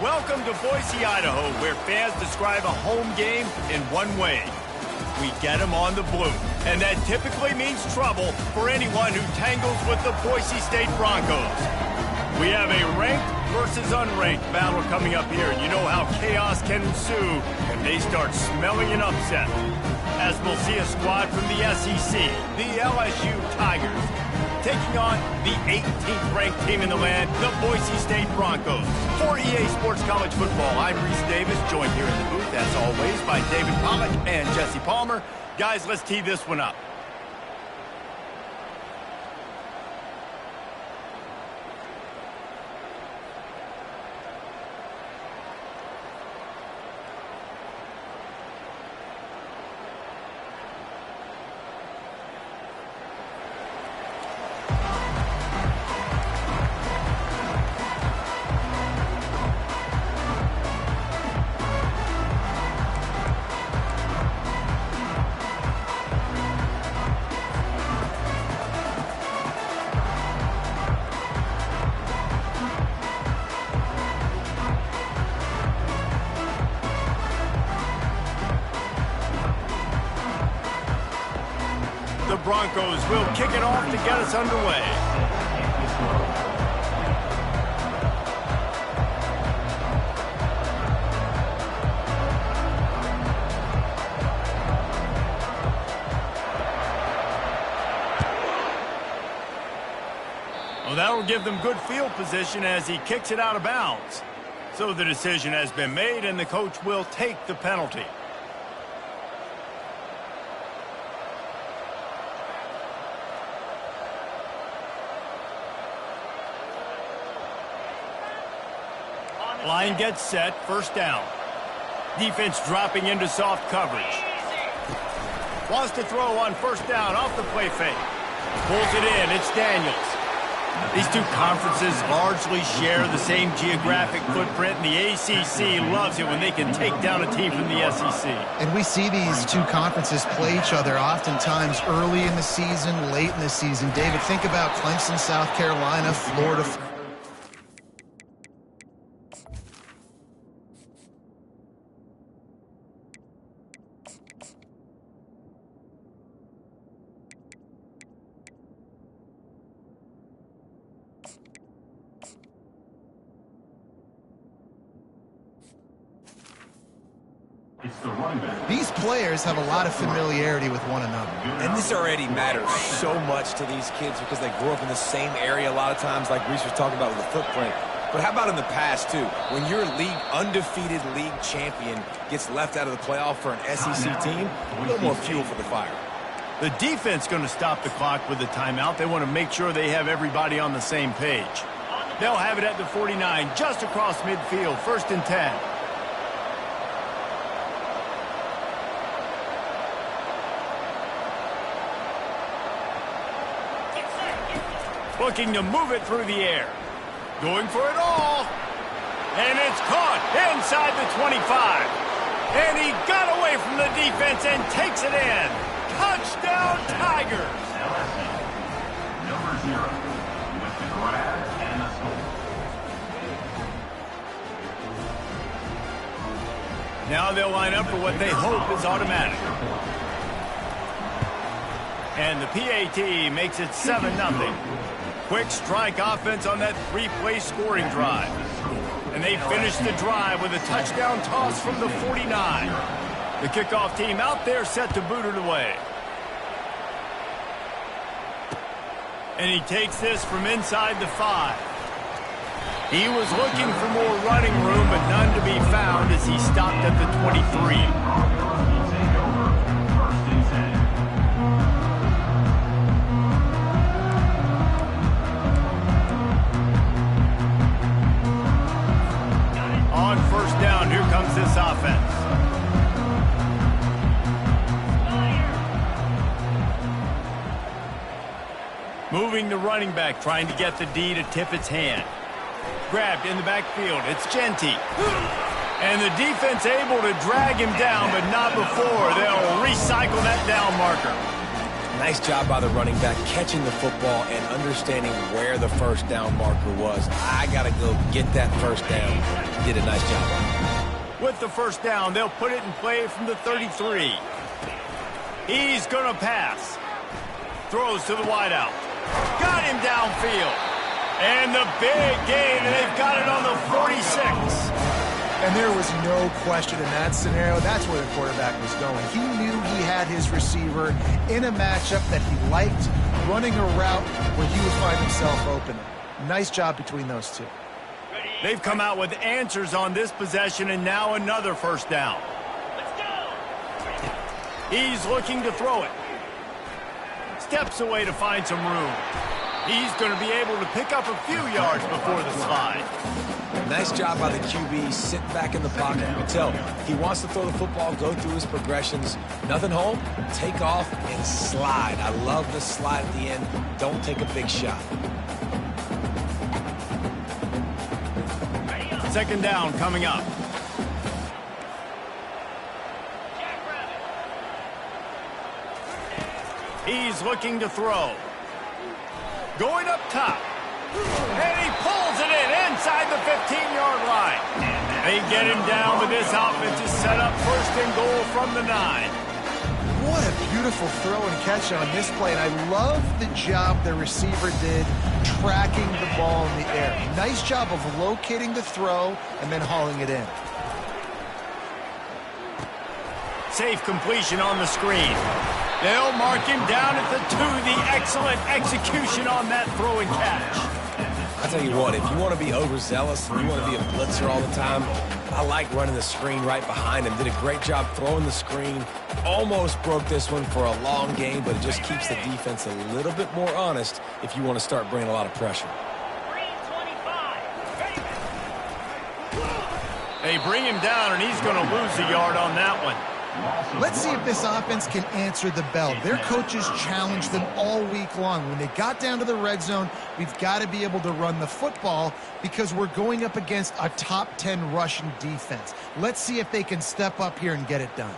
Welcome to Boise, Idaho, where fans describe a home game in one way. We get them on the blue, and that typically means trouble for anyone who tangles with the Boise State Broncos. We have a ranked versus unranked battle coming up here, and you know how chaos can ensue if they start smelling an upset. As we'll see a squad from the SEC, the LSU Tigers, taking on the 18th ranked team in the land, the Boise State Broncos. For EA Sports College Football, I'm Reese Davis, joined here in the booth, as always, by David Pollack and Jesse Palmer. Guys, let's tee this one up. The Broncos will kick it off to get us underway. Well, that'll give them good field position as he kicks it out of bounds. So the decision has been made, and the coach will take the penalty. Line gets set, first down. Defense dropping into soft coverage. Wants to throw on first down off the play fake. Pulls it in, it's Daniels. These two conferences largely share the same geographic footprint, and the ACC loves it when they can take down a team from the SEC. And we see these two conferences play each other oftentimes early in the season, late in the season. David, think about Clemson, South Carolina, Florida. These players have a lot of familiarity with one another. And this already matters so much to these kids because they grew up in the same area a lot of times, like Reese was talking about with the footprint. But how about in the past, too? When your undefeated league champion gets left out of the playoff for an SEC team, a little more fuel for the fire. The defense going to stop the clock with the timeout. They want to make sure they have everybody on the same page. They'll have it at the 49, just across midfield, 1st and 10. Looking to move it through the air. Going for it all. And it's caught inside the 25. And he got away from the defense and takes it in. Touchdown, Tigers. Number 0 with the grab and the score. Now they'll line up for what they hope is automatic. And the PAT makes it 7-0. Quick strike offense on that 3-play scoring drive. And they finish the drive with a touchdown toss from the 49. The kickoff team out there set to boot it away. And he takes this from inside the 5. He was looking for more running room, but none to be found as he stopped at the 23. On 1st down, here comes this offense. Moving the running back, trying to get the D to tip its hand. Grabbed in the backfield. It's Genty. And the defense able to drag him down, but not before. They'll recycle that down marker. Nice job by the running back catching the football and understanding where the 1st down marker was. I got to go get that 1st down. He did a nice job on it. With the 1st down, they'll put it in play from the 33. He's going to pass. Throws to the wideout. Got him downfield. And the big gain, and they've got it on the 46. And there was no question in that scenario. That's where the quarterback was going. He knew he had his receiver in a matchup that he liked, running a route where he would find himself open. Nice job between those two. They've come out with answers on this possession, and now another 1st down. He's looking to throw it. Steps away to find some room. He's going to be able to pick up a few yards before the slide. Nice job by the QB, sitting back in the pocket. You can tell he wants to throw the football, go through his progressions. Nothing home, take off, and slide. I love the slide at the end. Don't take a big shot. 2nd down coming up. He's looking to throw. Going up top. And he pulls it in inside the 15-yard line. They get him down, but this offense is set up 1st and goal from the 9. What a beautiful throw and catch on this play. And I love the job the receiver did tracking the ball in the air. Nice job of locating the throw and then hauling it in. Safe completion on the screen. They'll mark him down at the 2. The excellent execution on that throw and catch. I tell you what, if you want to be overzealous and you want to be a blitzer all the time, I like running the screen right behind him. Did a great job throwing the screen. Almost broke this one for a long game, but it just keeps the defense a little bit more honest if you want to start bringing a lot of pressure. They bring him down, and he's going to lose a yard on that one. Let's see if this offense can answer the bell. Their coaches challenged them all week long. When they got down to the red zone, we've got to be able to run the football because we're going up against a top 10 rushing defense. Let's see if they can step up here and get it done.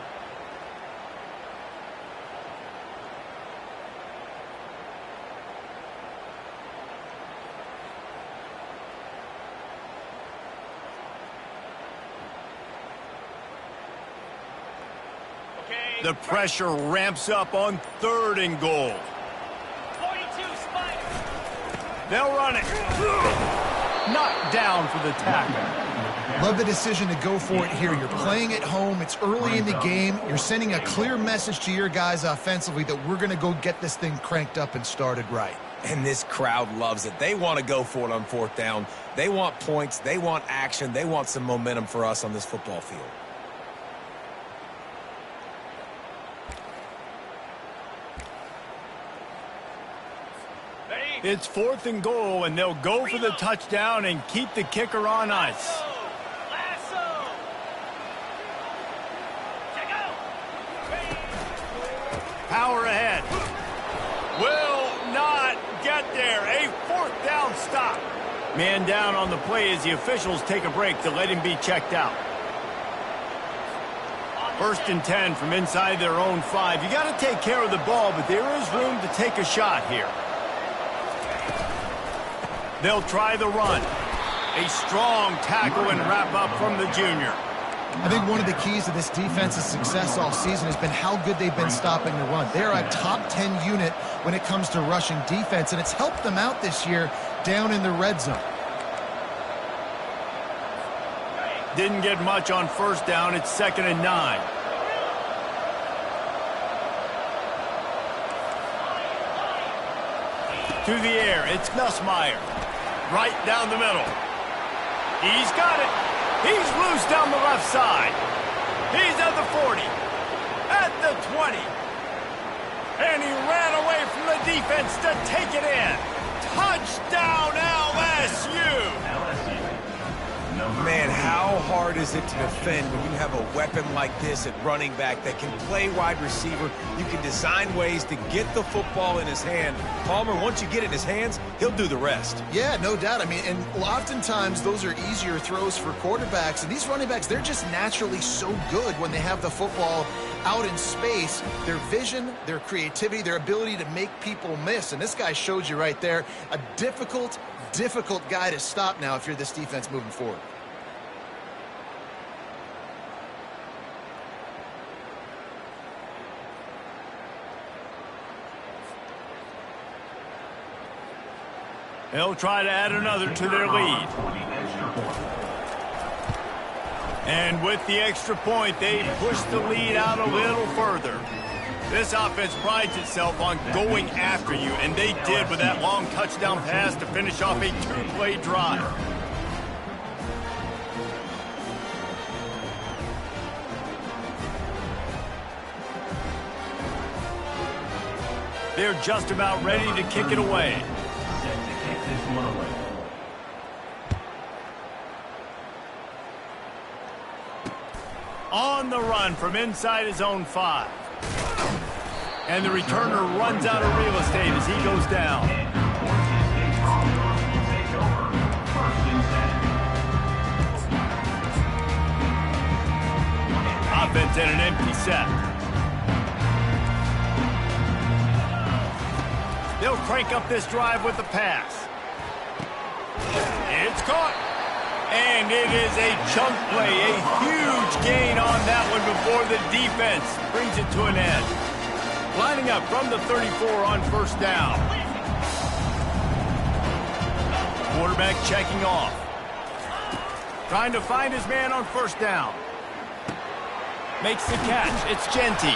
The pressure ramps up on 3rd and goal. 42 Spiders. They'll run it. Knocked down for the tackle. Love the decision to go for it here. You're playing at home. It's early in the game. You're sending a clear message to your guys offensively that we're going to go get this thing cranked up and started right. And this crowd loves it. They want to go for it on 4th down. They want points. They want action. They want some momentum for us on this football field. It's 4th and goal, and they'll go for the touchdown and keep the kicker on ice. Power ahead. Will not get there. A 4th down stop. Man down on the play as the officials take a break to let him be checked out. 1st and 10 from inside their own 5. You got to take care of the ball, but there is room to take a shot here. They'll try the run. A strong tackle and wrap up from the junior. I think one of the keys to this defense's success all season has been how good they've been stopping the run. They're a top 10 unit when it comes to rushing defense, and it's helped them out this year down in the red zone. Didn't get much on 1st down. It's 2nd and 9. To the air, it's Nussmeier. Right down the middle. He's got it. He's loose down the left side. He's at the 40. At the 20. And he ran away from the defense to take it in. Touchdown, LSU! Man, how hard is it to defend when you have a weapon like this at running back that can play wide receiver? You can design ways to get the football in his hand. Palmer, once you get it in his hands, he'll do the rest. Yeah, no doubt. I mean, and oftentimes those are easier throws for quarterbacks. And these running backs, they're just naturally so good when they have the football out in space. Their vision, their creativity, their ability to make people miss. And this guy showed you right there, a difficult guy to stop now if you're this defense moving forward. They'll try to add another to their lead. And with the extra point, they push the lead out a little further. This offense prides itself on going after you, and they did with that long touchdown pass to finish off a 2-play drive. They're just about ready to kick it away. On the run from inside his own 5. And the returner runs out of real estate as he goes down. Offense in an empty set. They'll crank up this drive with the pass. It's caught. And it is a chunk play, a huge gain on that one before the defense brings it to an end. Lining up from the 34 on 1st down. Quarterback checking off. Trying to find his man on 1st down. Makes the catch. It's Genty.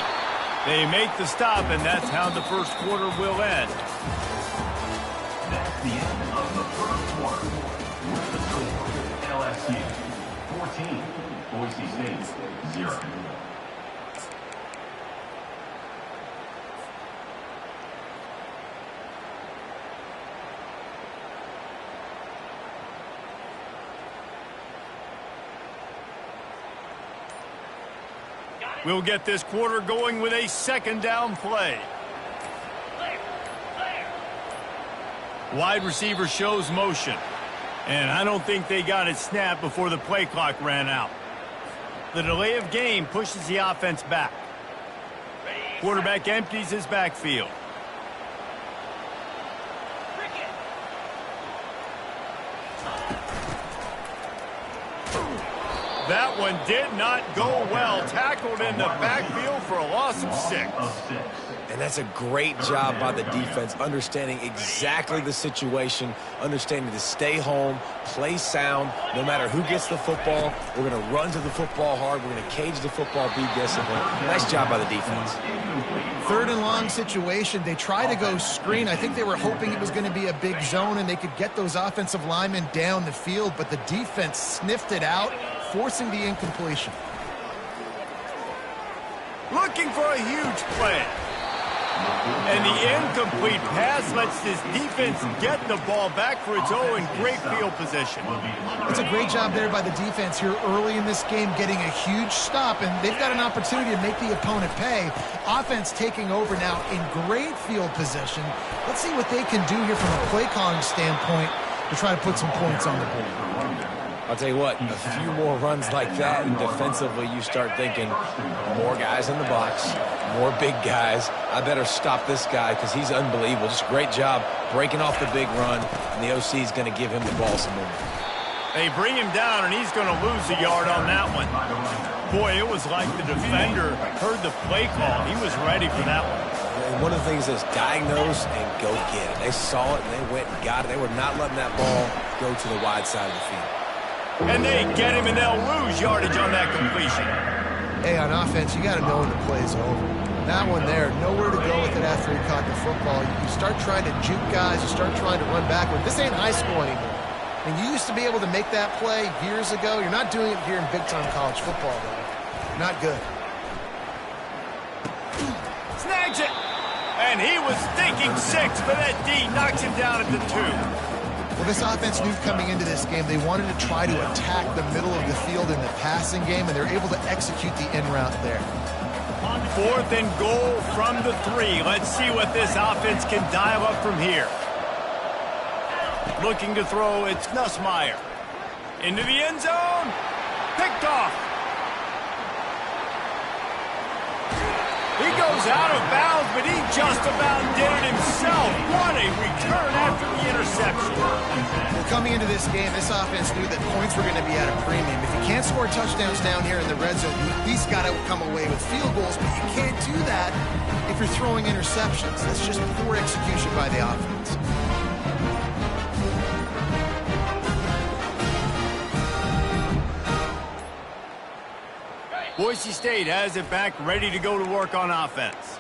They make the stop, and that's how the 1st quarter will end. That's the end of the 1st quarter. With the score, LSU 14, Boise State 0. We'll get this quarter going with a 2nd down play. Wide receiver shows motion. And I don't think they got it snapped before the play clock ran out. The delay of game pushes the offense back. Quarterback empties his backfield. That one did not go well. Tackled in the backfield for a loss of 6. And that's a great job by the defense, understanding exactly the situation, understanding to stay home, play sound. No matter who gets the football, we're going to run to the football hard. We're going to cage the football, be disciplined. Nice job by the defense. 3rd and long situation. They try to go screen. I think they were hoping it was going to be a big zone and they could get those offensive linemen down the field, but the defense sniffed it out, forcing the incompletion. Looking for a huge play. And the incomplete pass lets this defense get the ball back for its own in great field position. It's a great job there by the defense here early in this game, getting a huge stop, and they've got an opportunity to make the opponent pay. Offense taking over now in great field position. Let's see what they can do here from a play calling standpoint to try to put some points on the board. I'll tell you what, a few more runs like that, and defensively you start thinking, more guys in the box, more big guys. I better stop this guy because he's unbelievable. Just a great job breaking off the big run, and the OC is going to give him the ball some more. They bring him down, and he's going to lose a yard on that one. Boy, it was like the defender heard the play call. He was ready for that one. And one of the things is diagnose and go get it. They saw it, and they went and got it. They were not letting that ball go to the wide side of the field. And they get him, and they'll lose yardage on that completion. Hey, on offense, you got to know when the play's over. That one there, nowhere to go with it after he caught the football. You start trying to juke guys, you start trying to run backward. This ain't high school anymore. I mean, you used to be able to make that play years ago. You're not doing it here in big-time college football, though. Not good. Snags it. And he was thinking 6, but that D knocks him down at the 2. Well, this offense knew coming into this game they wanted to try to attack the middle of the field in the passing game, and they're able to execute the in route there. 4th and goal from the 3. Let's see what this offense can dial up from here. Looking to throw, it's Nussmeier. Into the end zone. Picked off. He goes out of bounds, but he just about did it himself. What a return after the interception. Well, coming into this game, this offense knew that points were going to be at a premium. If you can't score touchdowns down here in the red zone, you at least got to come away with field goals, but you can't do that if you're throwing interceptions. That's just poor execution by the offense. Boise State has it back, ready to go to work on offense.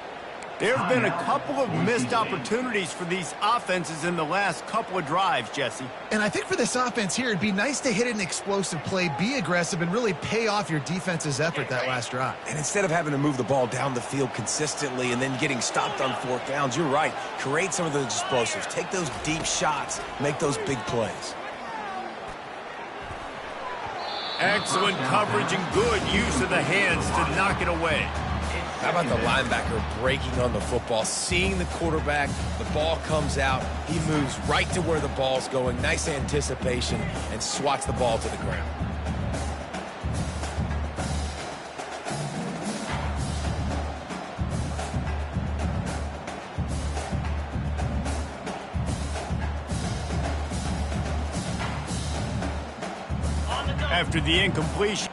There have been a couple of missed opportunities for these offenses in the last couple of drives, Jesse. And I think for this offense here, it'd be nice to hit an explosive play, be aggressive, and really pay off your defense's effort that last drive. And instead of having to move the ball down the field consistently and then getting stopped on 4th downs, you're right. Create some of those explosives. Take those deep shots. Make those big plays. Excellent coverage and good use of the hands to knock it away. How about the linebacker breaking on the football, seeing the quarterback, the ball comes out, he moves right to where the ball's going, nice anticipation, and swats the ball to the ground. After the incompletion.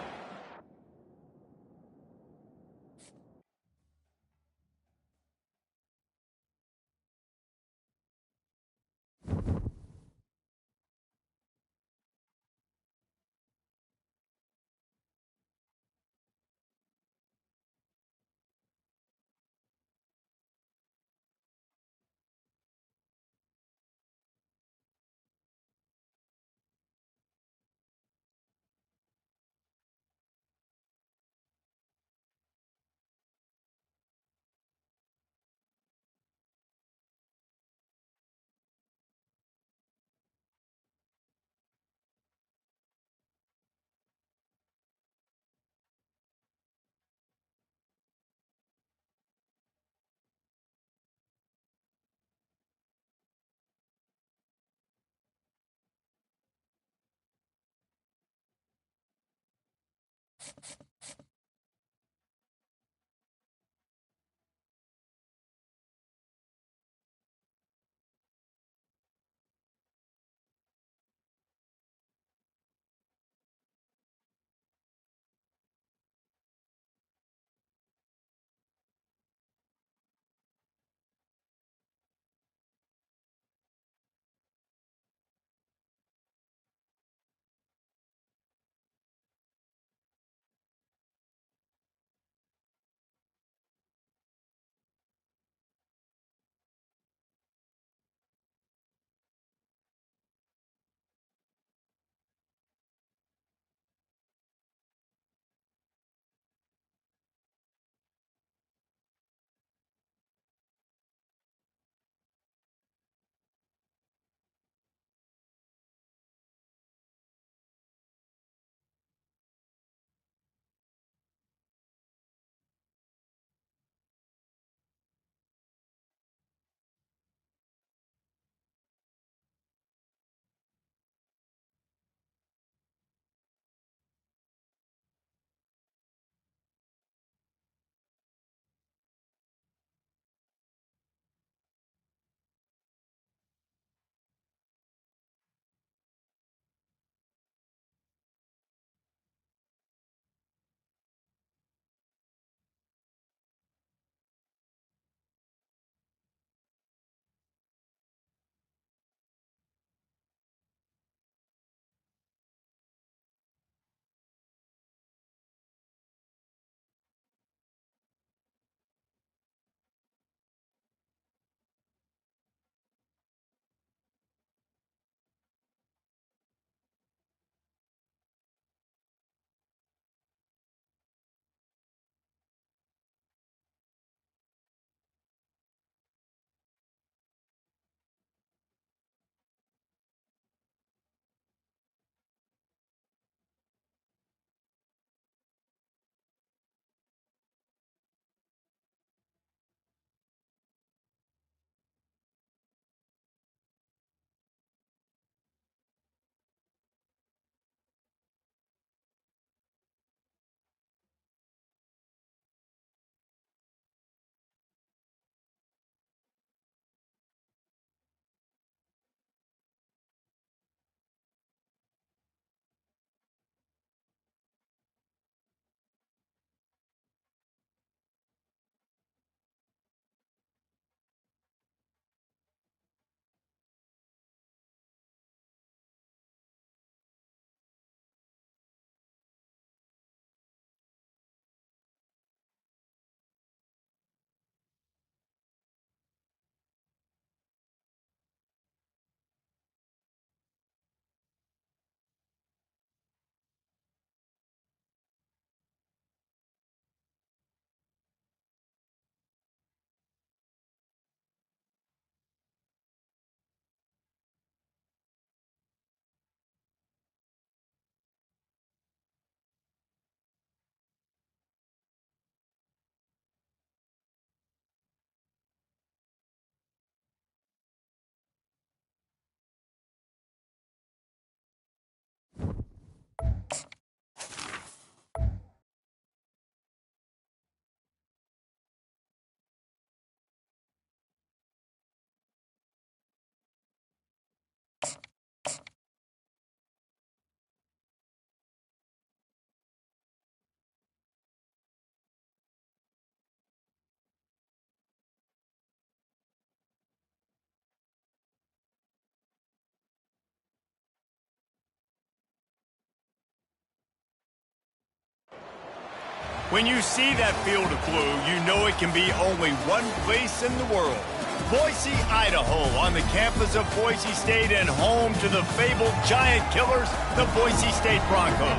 When you see that field of blue, you know it can be only one place in the world. Boise, Idaho, on the campus of Boise State and home to the fabled giant killers, the Boise State Broncos.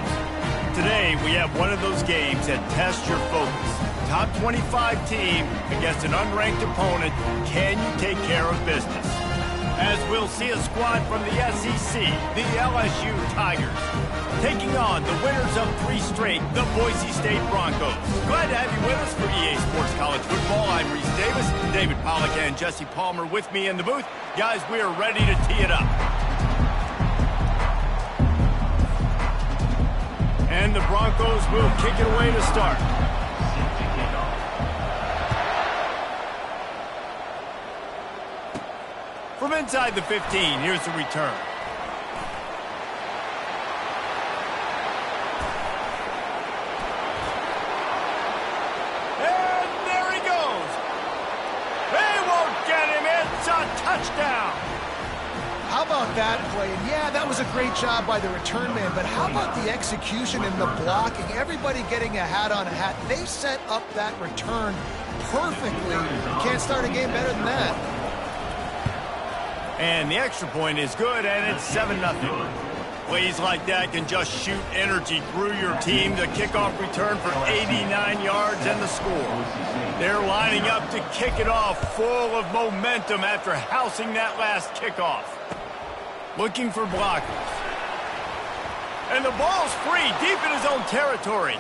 Today, we have one of those games that tests your focus. Top 25 team against an unranked opponent. Can you take care of business? As we'll see a squad from the SEC, the LSU Tigers, taking on the winners of 3 straight, the Boise State Broncos. Glad to have you with us for EA Sports College Football. I'm Reese Davis, David Pollack and Jesse Palmer with me in the booth. Guys, we are ready to tee it up. And the Broncos will kick it away to start. From inside the 15, here's the return. And there he goes. They won't get him. It's a touchdown. How about that play? And yeah, that was a great job by the return man, but how about the execution and the blocking? Everybody getting a hat on a hat. They set up that return perfectly. Can't start a game better than that. And the extra point is good, and it's 7-0. Plays like that can just shoot energy through your team. The kickoff return for 89 yards and the score. They're lining up to kick it off full of momentum after housing that last kickoff. Looking for blockers. And the ball's free, deep in his own territory.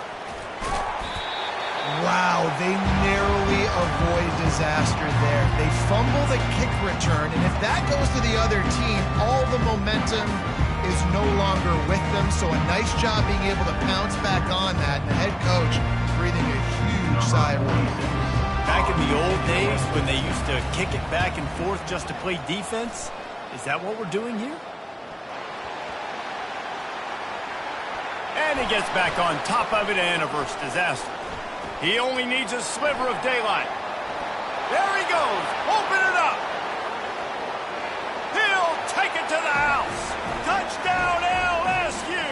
Wow, they narrowly avoid disaster there. They fumble the kick return, and if that goes to the other team, all the momentum is no longer with them. So a nice job being able to pounce back on that, and the head coach breathing a huge sigh of relief. Back in the old days when they used to kick it back and forth just to play defense, is that what we're doing here? And he gets back on top of it and averts disaster. He only needs a sliver of daylight. There he goes. Open it up. He'll take it to the house. Touchdown, LSU.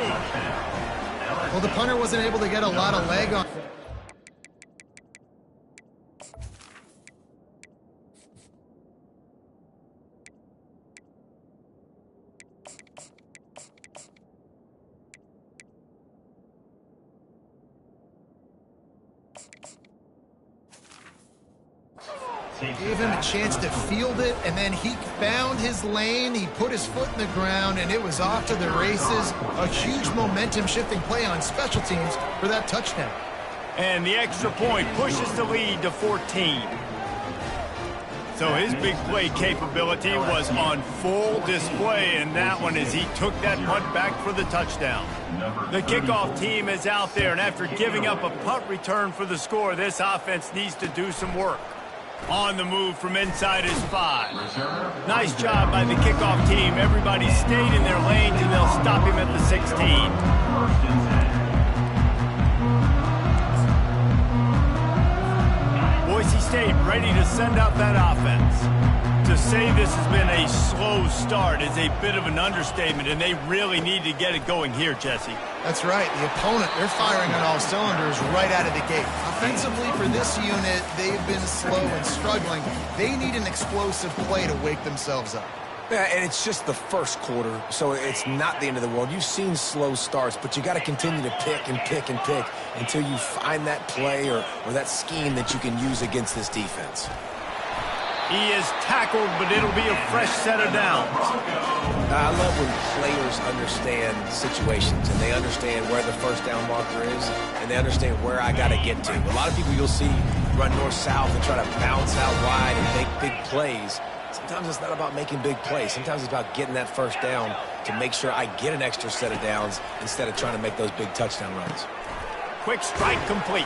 Well, the punter wasn't able to get a lot of leg on. Gave him a chance to field it, and then he found his lane. He put his foot in the ground, and it was off to the races. A huge momentum-shifting play on special teams for that touchdown. And the extra point pushes the lead to 14. So his big play capability was on full display in that one as he took that punt back for the touchdown. The kickoff team is out there, and after giving up a punt return for the score, this offense needs to do some work. On the move from inside his 5. Nice job by the kickoff team. Everybody stayed in their lanes, and they'll stop him at the 16. Boise State ready to send out that offense. To say this has been a slow start is a bit of an understatement, and they really need to get it going here, Jesse. That's right. The opponent, they're firing on all cylinders right out of the gate. Offensively, for this unit, they've been slow and struggling. They need an explosive play to wake themselves up. Yeah, and it's just the first quarter, so it's not the end of the world. You've seen slow starts, but you got to continue to pick and pick and pick until you find that play or that scheme that you can use against this defense. He is tackled, but it'll be a fresh set of downs. I love when players understand situations, and they understand where the first down marker is, and they understand where I got to get to. A lot of people you'll see run north-south and try to bounce out wide and make big plays. Sometimes it's not about making big plays. Sometimes it's about getting that first down to make sure I get an extra set of downs instead of trying to make those big touchdown runs. Quick strike complete.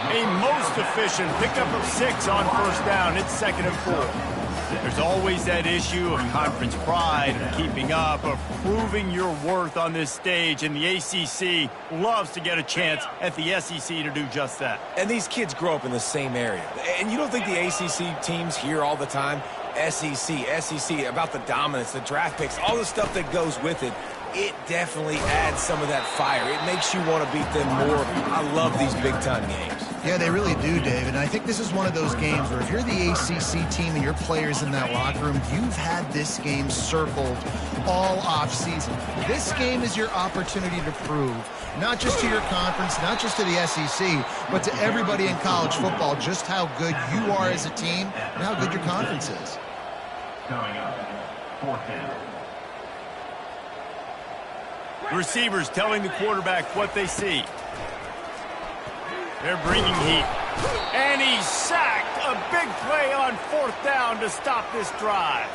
A most efficient pickup of 6 on first down. It's 2nd and 4. There's always that issue of conference pride, of keeping up, of proving your worth on this stage, and the ACC loves to get a chance at the SEC to do just that. And these kids grow up in the same area. And you don't think the ACC teams hear all the time, SEC, about the dominance, the draft picks, all the stuff that goes with it. it definitely adds some of that fire. It makes you want to beat them more. I love these big-time games. Yeah, they really do, David. And I think this is one of those games where if you're the ACC team and your players in that locker room, you've had this game circled all offseason. This game is your opportunity to prove, not just to your conference, not just to the SEC, but to everybody in college football, just how good you are as a team and how good your conference is. Coming up, 4th down. Receivers telling the quarterback what they see. They're bringing heat. And he's sacked. A big play on 4th down to stop this drive.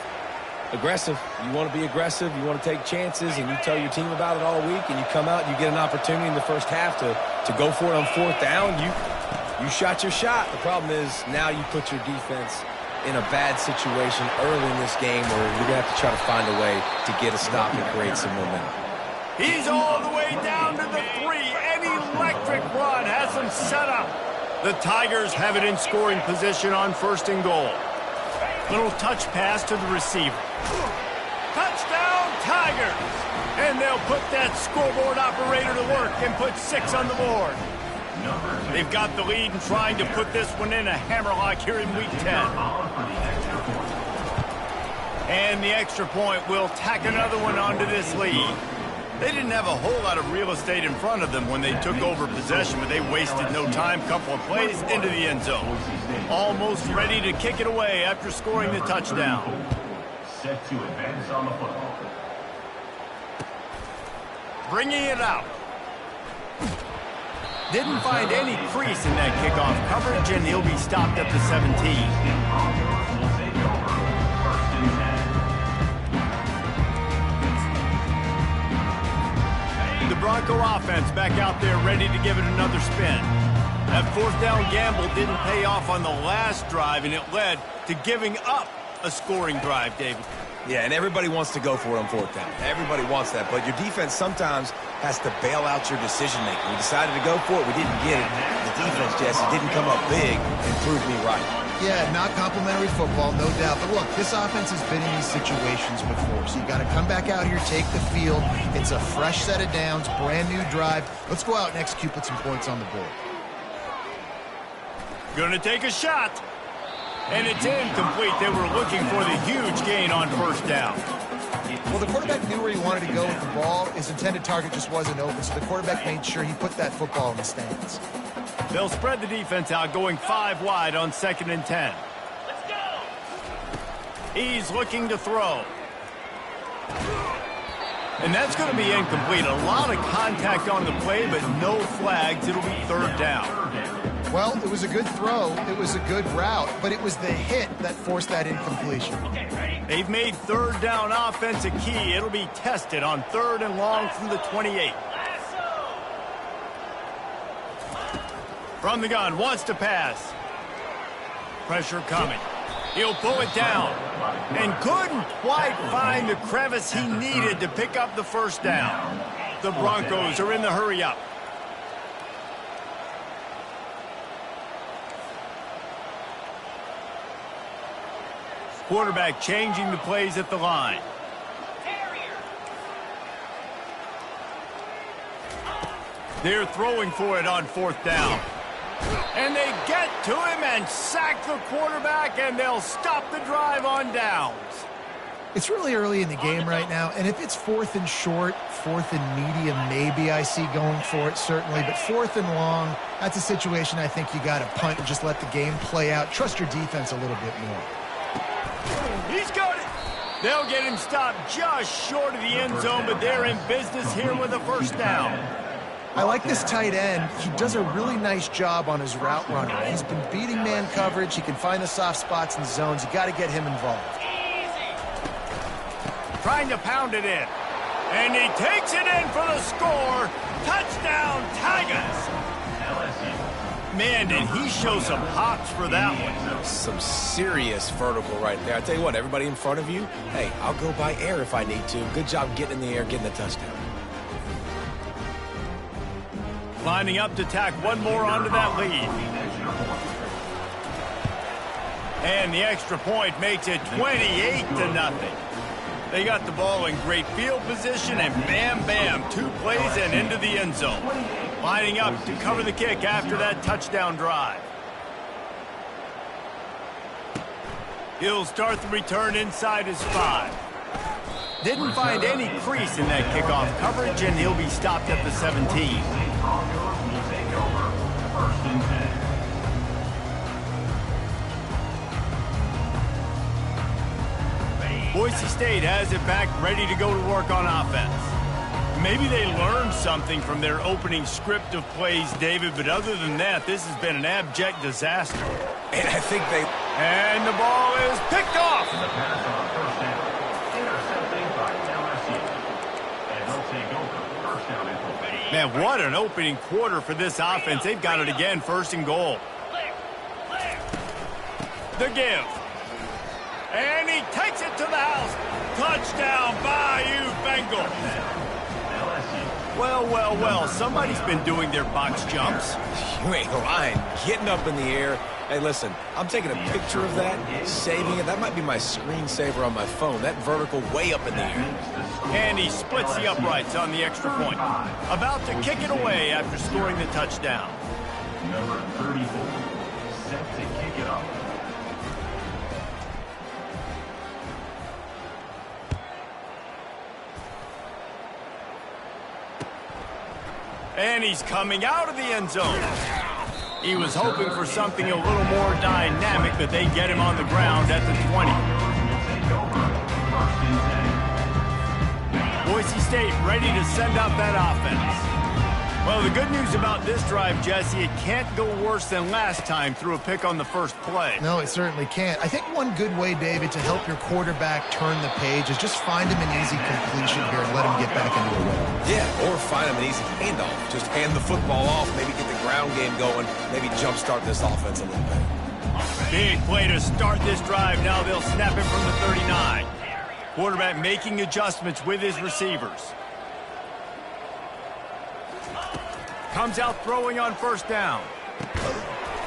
Aggressive. You want to be aggressive. You want to take chances, and you tell your team about it all week, and you come out and you get an opportunity in the first half to go for it on 4th down. You shot your shot. The problem is now you put your defense in a bad situation early in this game where you're going to have to try to find a way to get a stop and create some momentum. He's all the way down to the 3. An electric run has him set up. The Tigers have it in scoring position on 1st and goal. Little touch pass to the receiver. Touchdown, Tigers! And they'll put that scoreboard operator to work and put 6 on the board. They've got the lead and trying to put this one in a hammerlock here in Week 10. And the extra point will tack another one onto this lead. They didn't have a whole lot of real estate in front of them when they took over possession, but they wasted no time. Couple of plays into the end zone. Almost ready to kick it away after scoring the touchdown. Set to advance on the football. Bringing it out. Didn't find any crease in that kickoff coverage, and he'll be stopped at the 17. Will take over 1st and 10. The Bronco offense back out there ready to give it another spin. That 4th down gamble didn't pay off on the last drive, and it led to giving up a scoring drive, David. Yeah, and everybody wants to go for it on 4th down. Everybody wants that, but your defense sometimes has to bail out your decision-making. We decided to go for it. We didn't get it. The defense, Jesse, didn't come up big and prove me right. Yeah, not complimentary football, no doubt. But look, this offense has been in these situations before, so you got to come back out here, take the field. It's a fresh set of downs, brand new drive. Let's go out and execute, put some points on the board. Gonna take a shot. And it's incomplete. They were looking for the huge gain on 1st down. Well, the quarterback knew where he wanted to go with the ball. His intended target just wasn't open, so the quarterback made sure he put that football in the stands. They'll spread the defense out, going 5 wide on 2nd and 10. Let's go! He's looking to throw. And that's going to be incomplete. A lot of contact on the play, but no flags. It'll be 3rd down. Well, it was a good throw. It was a good route, but it was the hit that forced that incompletion. Okay, ready? They've made 3rd down offense a key. It'll be tested on 3rd and long from the 28. Lasso! From the gun, wants to pass. Pressure coming. He'll pull it down. And couldn't quite find the crevice he needed to pick up the 1st down. The Broncos are in the hurry up. Quarterback changing the plays at the line. They're throwing for it on 4th down. And they get to him and sack the quarterback, and they'll stop the drive on downs. It's really early in the game right now, and if it's 4th and short, 4th and medium, maybe I see going for it, certainly. But 4th and long, that's a situation I think you got to punt and just let the game play out. Trust your defense a little bit more. He's got it. They'll get him stopped just short of the end zone, but they're in business here with a 1st down. I like this tight end. He does a really nice job on his route runner. He's been beating man coverage. He can find the soft spots in the zones. You got to get him involved. Trying to pound it in. And he takes it in for the score. Touchdown, Tigers. Man, did he show some hops for that one. Some serious vertical right there. I tell you what, everybody in front of you, hey, I'll go by air if I need to. Good job getting in the air, getting the touchdown. Lining up to tack one more onto that lead. And the extra point makes it 28-0. They got the ball in great field position, and bam, bam, 2 plays and into the end zone. Lining up to cover the kick after that touchdown drive. He'll start the return inside his 5. Didn't find any crease in that kickoff coverage, and he'll be stopped at the 17. Boise State has it back, ready to go to work on offense. Maybe they learned something from their opening script of plays, David, but other than that, this has been an abject disaster. And I think they... And the ball is picked off. The pass on first down. Intercepted by LSU. And they'll take over first down and goal. Man, what an opening quarter for this offense. They've got it again, 1st and goal. The give. And he takes it to the house. Touchdown, Bayou Bengals. Well, well, well, somebody's been doing their box jumps. You ain't lying. Getting up in the air. Hey, listen, I'm taking a picture of that, saving it. That might be my screensaver on my phone. That vertical way up in the air. And he splits the uprights on the extra point. About to kick it away after scoring the touchdown. Number 34, set to kick it off. And he's coming out of the end zone. He was hoping for something a little more dynamic, but they get him on the ground at the 20. Boise State ready to send out that offense. Well, the good news about this drive, Jesse, it can't go worse than last time through a pick on the first play. No, it certainly can't. I think one good way, David, to help your quarterback turn the page is just find him an easy completion here and let him get back into a rhythm. Yeah, or find him an easy handoff. Just hand the football off, maybe get the ground game going, maybe jumpstart this offense a little bit. Big play to start this drive. Now they'll snap it from the 39. Quarterback making adjustments with his receivers. Comes out throwing on first down.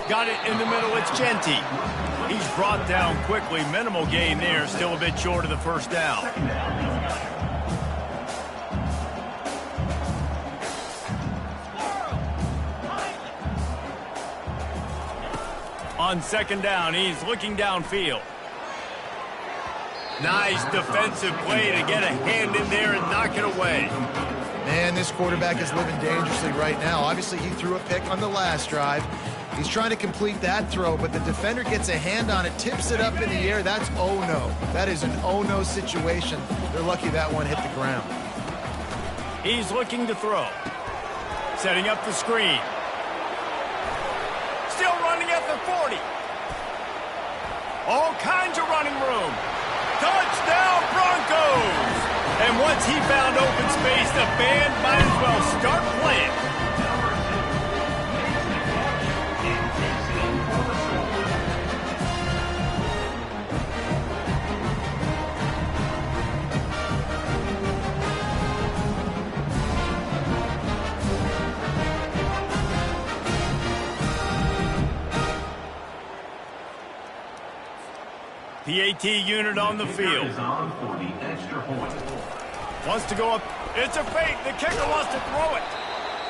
Got it in the middle. It's Genty. He's brought down quickly. Minimal gain there. Still a bit short of the first down. On second down, he's looking downfield. Nice defensive play to get a hand in there and knock it away. Man, this quarterback is living dangerously right now. Obviously, he threw a pick on the last drive. He's trying to complete that throw, but the defender gets a hand on it, tips it up in the air. That's oh-no. That is an oh-no situation. They're lucky that one hit the ground. He's looking to throw. Setting up the screen. Still running at the 40. All kinds of running room. Touchdown, Broncos! And once he found open space, the band might as well start playing. PAT unit on the field. Wants to go up. It's a fake. The kicker wants to throw it.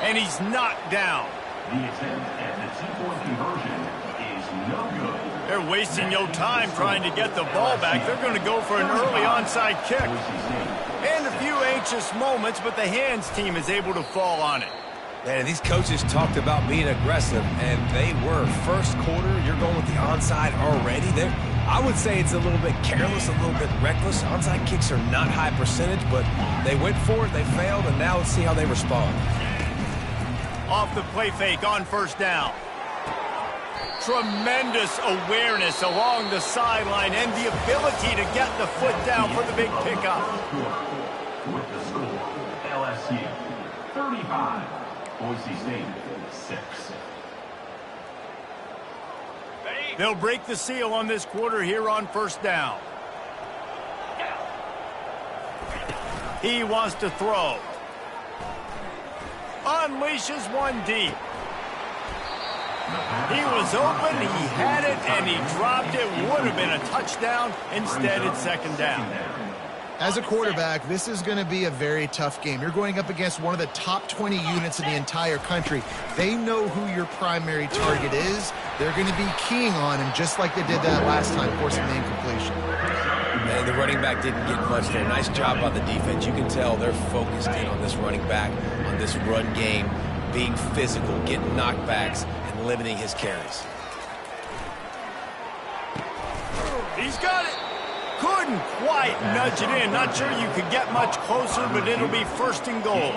And he's knocked down. The attempt at the two-point conversion is no good. They're wasting no time trying to get the ball back. They're going to go for an early onside kick. And a few anxious moments, but the hands team is able to fall on it. Man, these coaches talked about being aggressive, and they were. First quarter, you're going with the onside already. I would say it's a little bit careless, a little bit reckless. Onside kicks are not high percentage, but they went for it, they failed, and now let's see how they respond. Off the play fake on first down. Tremendous awareness along the sideline and the ability to get the foot down for the big pickup. With the score, LSU 35, Boise State 6. They'll break the seal on this quarter here on first down. He wants to throw. Unleashes one deep. He was open, he had it, and he dropped it. Would have been a touchdown. Instead, it's second down. As a quarterback, this is going to be a very tough game. You're going up against one of the top 20 units in the entire country. They know who your primary target is. They're going to be keying on him just like they did that last time, forcing the incompletion. And the running back didn't get much there. Nice job by the defense. You can tell they're focused in on this running back, on this run game, being physical, getting knockbacks, and limiting his carries. He's got it. Couldn't quite nudge it in. Not sure you could get much closer, but it'll be first and goal.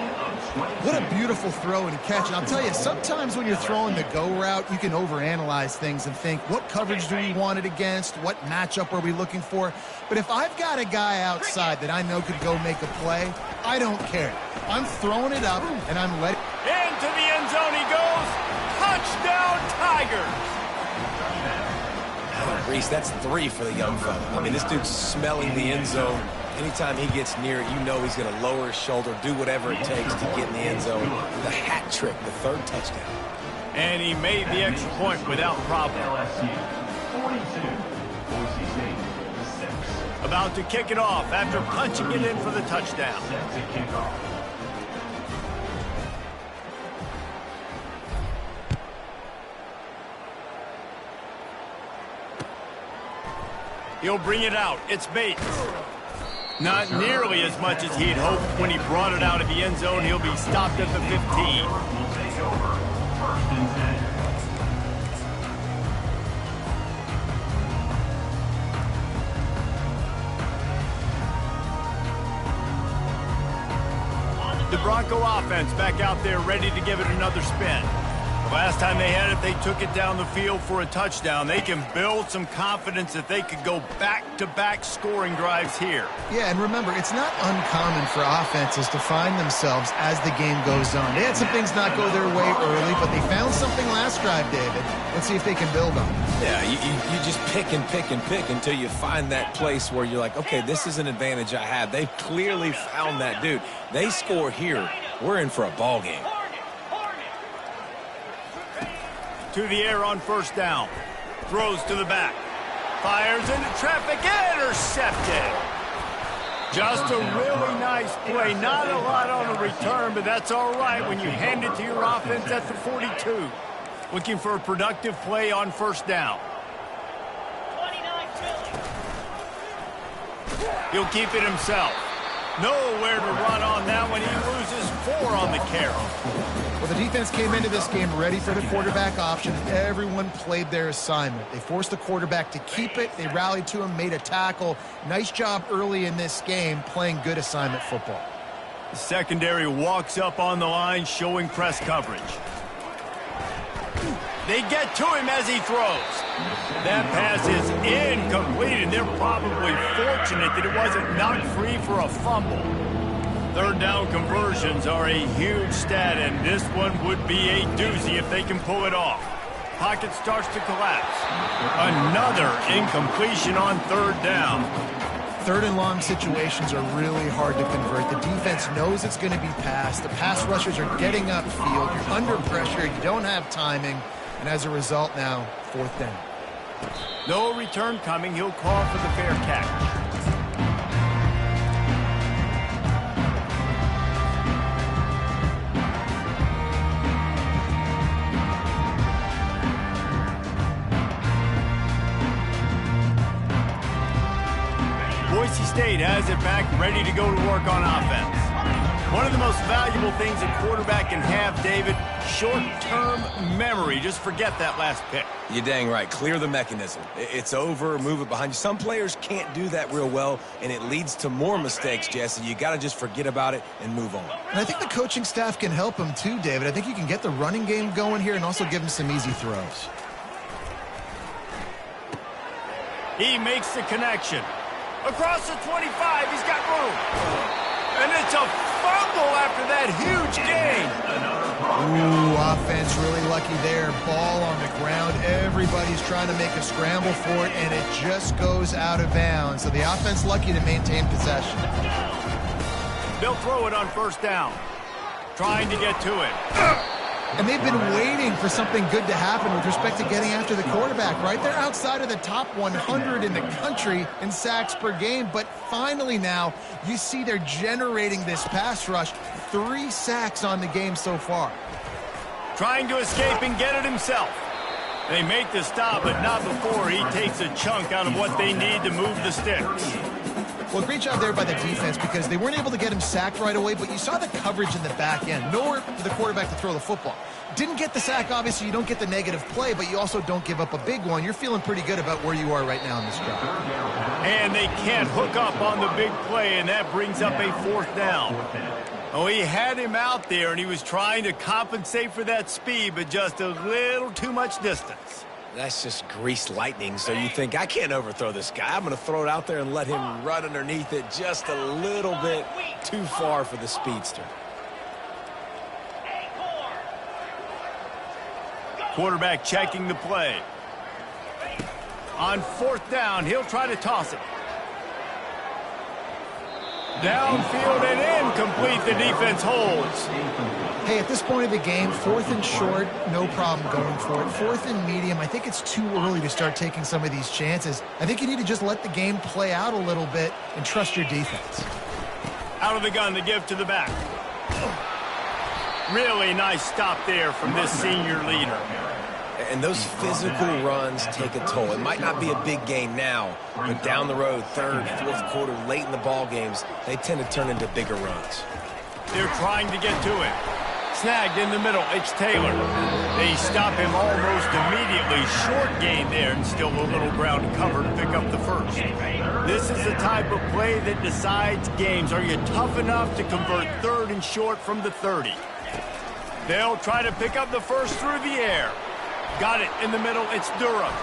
What a beautiful throw and catch. And I'll tell you, sometimes when you're throwing the go route, you can overanalyze things and think, what coverage do we want it against? What matchup are we looking for? But if I've got a guy outside that I know could go make a play, I don't care. I'm throwing it up, and I'm letting... Into the end zone he goes. Touchdown, Tigers. Reese, that's 3 for the young fella. I mean, this dude's smelling the end zone. Anytime he gets near it, you know he's going to lower his shoulder, do whatever it takes to get in the end zone. The hat trick, the 3rd touchdown. And he made the extra point without problem. LSU 42, Boise State 6. About to kick it off after punching it in for the touchdown. Set to kick off. He'll bring it out. It's Bates. Not nearly as much as he'd hoped when he brought it out of the end zone. He'll be stopped at the 15. Will take over. 1st and 10. The Bronco offense back out there ready to give it another spin. The last time they had it, they took it down the field for a touchdown. They can build some confidence that they could go back-to-back scoring drives here. Yeah, and remember, it's not uncommon for offenses to find themselves as the game goes on. They had some things not go their way early, but they found something last drive, David. Let's see if they can build on it. Yeah, you just pick and pick and pick until you find that place where you're like, okay, this is an advantage I have. They've clearly found that dude. They score here. We're in for a ball game. To the air on 1st down. Throws to the back. Fires into traffic. Intercepted. Just a really nice play. Not a lot on the return, but that's all right when you hand it to your offense at the 42. Looking for a productive play on 1st down. 29 Philly. He'll keep it himself. Nowhere to run on that one. He loses 4 on the carry. Well, the defense came into this game ready for the quarterback option. Everyone played their assignment. They forced the quarterback to keep it. They rallied to him, made a tackle. Nice job early in this game playing good assignment football. The secondary walks up on the line, showing press coverage. They get to him as he throws. That pass is incomplete, and they're probably fortunate that it wasn't knocked free for a fumble. 3rd down conversions are a huge stat, and this one would be a doozy if they can pull it off. Pocket starts to collapse. Another incompletion on 3rd down. 3rd and long situations are really hard to convert. The defense knows it's going to be passed. The pass rushers are getting upfield. You're under pressure. You don't have timing. And as a result now, 4th down. No return coming. He'll call for the fair catch. Boise State has it back, ready to go to work on offense. One of the most valuable things a quarterback can have, David, short-term memory. Just forget that last pick. You're dang right. Clear the mechanism. It's over, move it behind you. Some players can't do that real well, and it leads to more mistakes, Jesse. You got to just forget about it and move on. And I think the coaching staff can help him too, David. I think you can get the running game going here and also give him some easy throws. He makes the connection. Across the 25, he's got room. And it's a fumble after that huge gain. Ooh, offense really lucky there. Ball on the ground. Everybody's trying to make a scramble for it, and it just goes out of bounds. So the offense lucky to maintain possession. They'll throw it on 1st down. Trying to get to it. And they've been waiting for something good to happen with respect to getting after the quarterback, right? They're outside of the top 100 in the country in sacks per game, but finally now you see they're generating this pass rush. 3 sacks on the game so far. Trying to escape and get it himself. They make the stop, but not before he takes a chunk out of what they need to move the sticks. Well, great job there by the defense because they weren't able to get him sacked right away, but you saw the coverage in the back end. Nowhere for the quarterback to throw the football. Didn't get the sack, obviously. You don't get the negative play, but you also don't give up a big one. You're feeling pretty good about where you are right now in this drive. And they can't hook up on the big play, and that brings up a 4th down. Oh, he had him out there, and he was trying to compensate for that speed, but just a little too much distance. That's just greased lightning, so you think, I can't overthrow this guy. I'm going to throw it out there and let him run underneath it just a little bit too far for the speedster. Quarterback checking the play. On 4th down, he'll try to toss it. Downfield and incomplete. The defense holds. Hey, at this point of the game, 4th and short, no problem going for it. 4th and medium, I think it's too early to start taking some of these chances. I think you need to just let the game play out a little bit and trust your defense. Out of the gun, the give to the back. Really nice stop there from this senior leader. And those physical runs take a toll. It might not be a big game now, but down the road, 3rd, 4th quarter, late in the ball games, they tend to turn into bigger runs. They're trying to get to him. Snagged in the middle, it's Taylor. They stop him almost immediately. Short gain there and still a little ground to cover to pick up the 1st. This is the type of play that decides games. Are you tough enough to convert 3rd and short from the 30? They'll try to pick up the 1st through the air. Got it in the middle, it's Durham.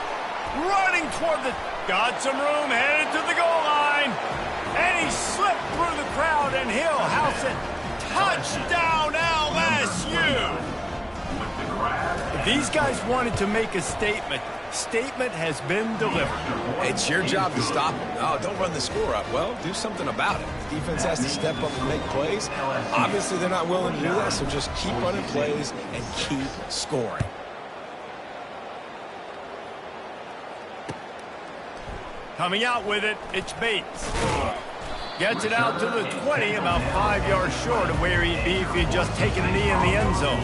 Running toward the... Got some room, headed to the goal line. And he slipped through the crowd, and he'll house it. Touchdown, LSU! These guys wanted to make a statement. Statement has been delivered. It's your job to stop them. Oh, don't run the score up. Well, do something about it. The defense has to step up and make plays. Obviously, they're not willing to do that, so just keep running plays and keep scoring. Coming out with it, it's Bates. Gets it out to the 20, about 5 yards short of where he'd be if he'd just taken a knee in the end zone.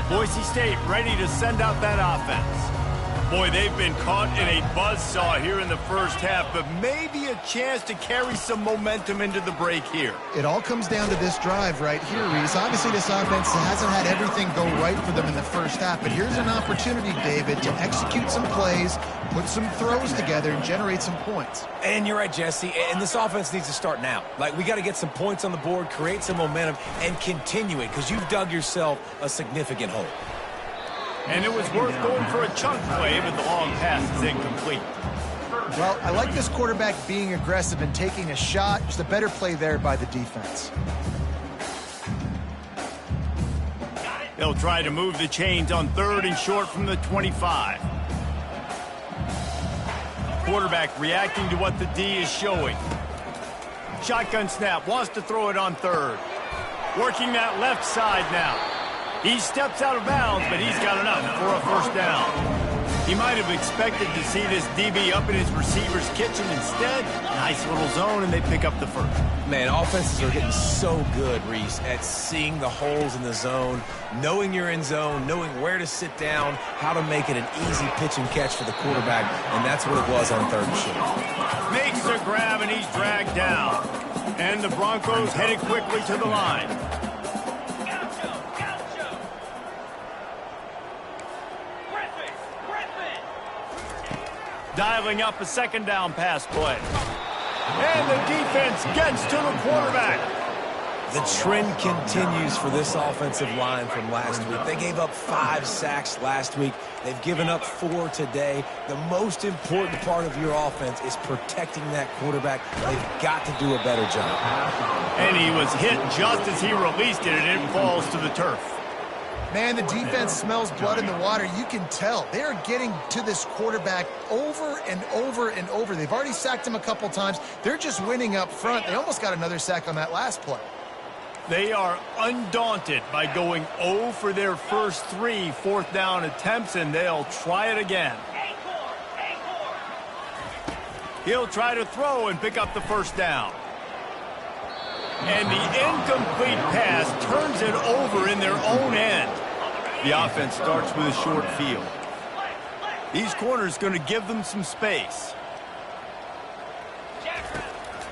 Boise State ready to send out that offense. Boy, they've been caught in a buzzsaw here in the first half, but maybe a chance to carry some momentum into the break here. It all comes down to this drive right here, Reese. Obviously, this offense hasn't had everything go right for them in the first half, but here's an opportunity, David, to execute some plays, put some throws together, and generate some points. And you're right, Jesse, and this offense needs to start now. Like, we got to get some points on the board, create some momentum, and continue it, because you've dug yourself a significant hole. And it was worth going for a chunk play, but the long pass is incomplete. Well, I like this quarterback being aggressive and taking a shot. Just a better play there by the defense. They'll try to move the chains on 3rd and short from the 25. Quarterback reacting to what the D is showing. Shotgun snap, wants to throw it on 3rd. Working that left side now. He steps out of bounds, but he's got enough for a 1st down. He might have expected to see this DB up in his receiver's kitchen instead. Nice little zone, and they pick up the 1st. Man, offenses are getting so good, Reese, at seeing the holes in the zone, knowing you're in zone, knowing where to sit down, how to make it an easy pitch and catch for the quarterback, and that's what it was on 3rd and short. Makes the grab, and he's dragged down. And the Broncos headed quickly to the line. Dialing up a 2nd down pass play. And the defense gets to the quarterback. The trend continues for this offensive line from last week. They gave up 5 sacks last week. They've given up 4 today. The most important part of your offense is protecting that quarterback. They've got to do a better job. And he was hit just as he released it, and it falls to the turf. Man, the defense smells blood in the water. You can tell. They are getting to this quarterback over and over and over. They've already sacked him a couple times. They're just winning up front. They almost got another sack on that last play. They are undaunted by going 0 for their first 3 fourth down attempts, and they'll try it again. He'll try to throw and pick up the first down. And the incomplete pass turns it over in their own end. The offense starts with a short field. These corners going to give them some space.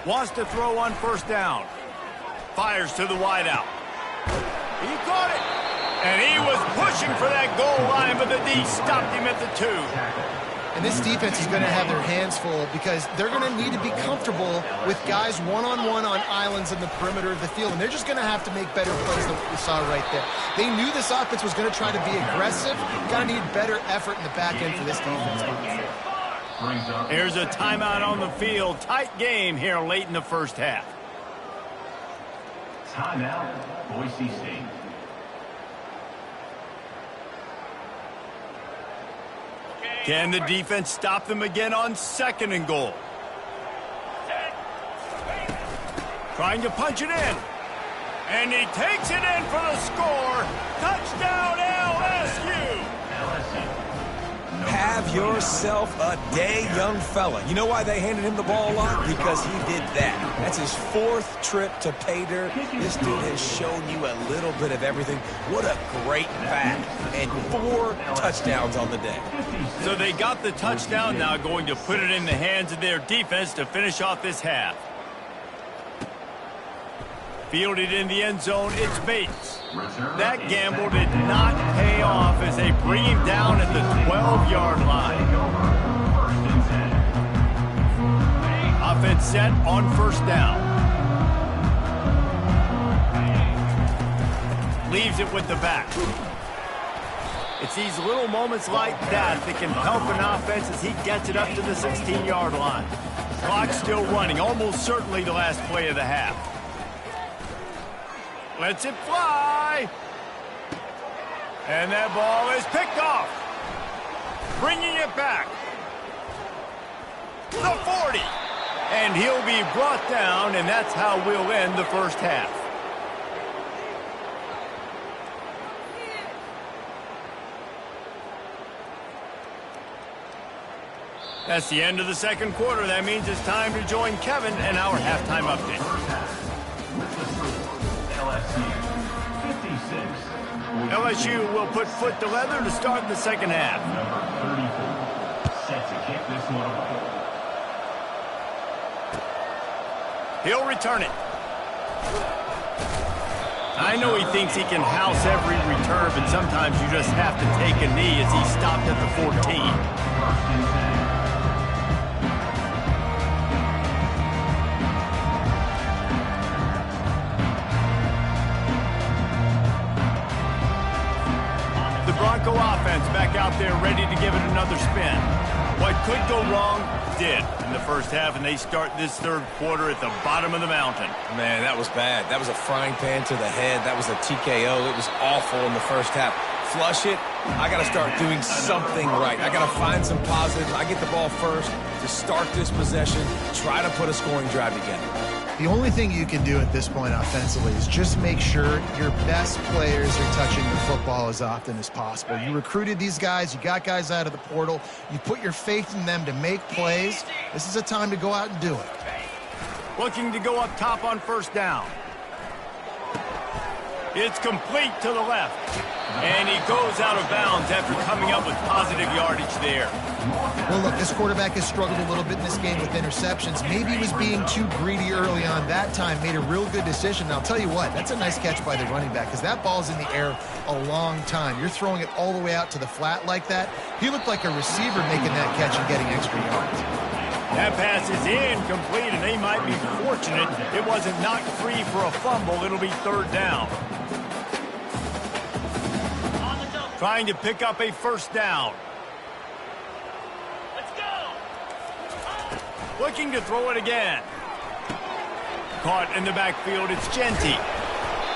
Wants to throw on first down. Fires to the wideout. He caught it. And he was pushing for that goal line, but the D stopped him at the 2. And this defense is going to have their hands full because they're going to need to be comfortable with guys one-on-one on islands in the perimeter of the field. And they're just going to have to make better plays than what we saw right there. They knew this offense was going to try to be aggressive. Got to need better effort in the back end for this defense. Here's a timeout on the field. Tight game here late in the first half. Timeout, Boise State. Can the defense stop them again on 2nd and goal? Trying to punch it in. And he takes it in for the score. Touchdown LSU. Have yourself a day, young fella. You know why they handed him the ball a lot? Because he did that. That's his 4th trip to pay dirt. This dude has shown you a little bit of everything. What a great back. And 4 touchdowns on the day. So they got the touchdown, now going to put it in the hands of their defense to finish off this half. Fielded in the end zone, it's Bates. That gamble did not pay off as they bring him down at the 12-yard line. Offense set on first down. Leaves it with the back. It's these little moments like that that can help an offense as he gets it up to the 16-yard line. Clock still running, almost certainly the last play of the half. Lets it fly. And that ball is picked off. Bringing it back. The 40. And he'll be brought down, and that's how we'll end the first half. That's the end of the second quarter. That means it's time to join Kevin and our halftime update. LSU will put foot to leather to start the second half. Number 34, set to kick this one away. He'll return it. I know he thinks he can house every return, but sometimes you just have to take a knee as he stopped at the 14. First and 10. Bronco offense back out there ready to give it another spin. What could go wrong did in the first half, and they start this third quarter at the bottom of the mountain. Man, that was bad. That was a frying pan to the head. That was a TKO. It was awful in the first half. Flush it. I got to start doing something right. I got to find some positives. I get the ball first to start this possession, try to put a scoring drive together. The only thing you can do at this point offensively is just make sure your best players are touching the football as often as possible. You recruited these guys. You got guys out of the portal. You put your faith in them to make plays. This is a time to go out and do it. Looking to go up top on first down. It's complete to the left. And he goes out of bounds after coming up with positive yardage there. Well, look, this quarterback has struggled a little bit in this game with interceptions. Maybe he was being too greedy early on that time, made a real good decision. And I'll tell you what, that's a nice catch by the running back because that ball's in the air a long time. You're throwing it all the way out to the flat like that. He looked like a receiver making that catch and getting extra yards. That pass is incomplete, and they might be fortunate it wasn't knocked free for a fumble. It'll be third down. Trying to pick up a first down. Let's go. Looking to throw it again. Caught in the backfield, it's Genty.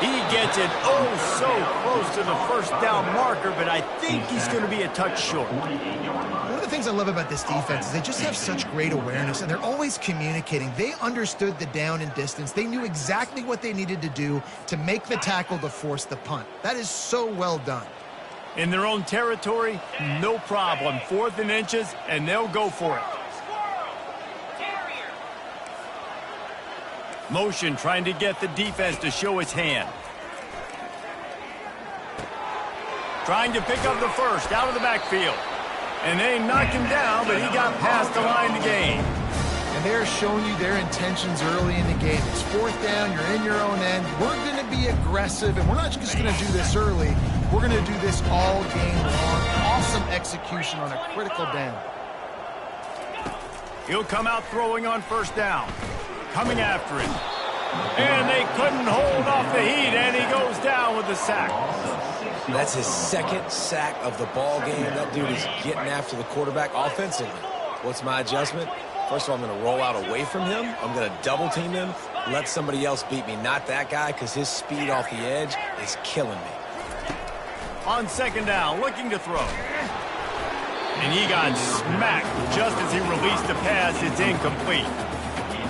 He gets it oh so close to the first down marker, but I think he's going to be a touch short. One of the things I love about this defense is they just have such great awareness, and they're always communicating. They understood the down and distance. They knew exactly what they needed to do to make the tackle to force the punt. That is so well done. In their own territory, no problem. 4th and inches, and they'll go for it. Motion trying to get the defense to show his hand. Trying to pick up the first out of the backfield. And they knocked him down, but he got past the line to gain. And they're showing you their intentions early in the game. It's 4th down, you're in your own end. We're going to be aggressive, and we're not just going to do this early. We're going to do this all game long. Awesome execution on a critical down. He'll come out throwing on 1st down. Coming after it. And they couldn't hold off the heat, and he goes down with the sack. That's his 2nd sack of the ball game. That dude is getting after the quarterback offensively. What's my adjustment? First of all, I'm going to roll out away from him. I'm going to double team him, let somebody else beat me, not that guy, because his speed off the edge is killing me. On 2nd down, looking to throw. And he got smacked just as he released the pass. It's incomplete.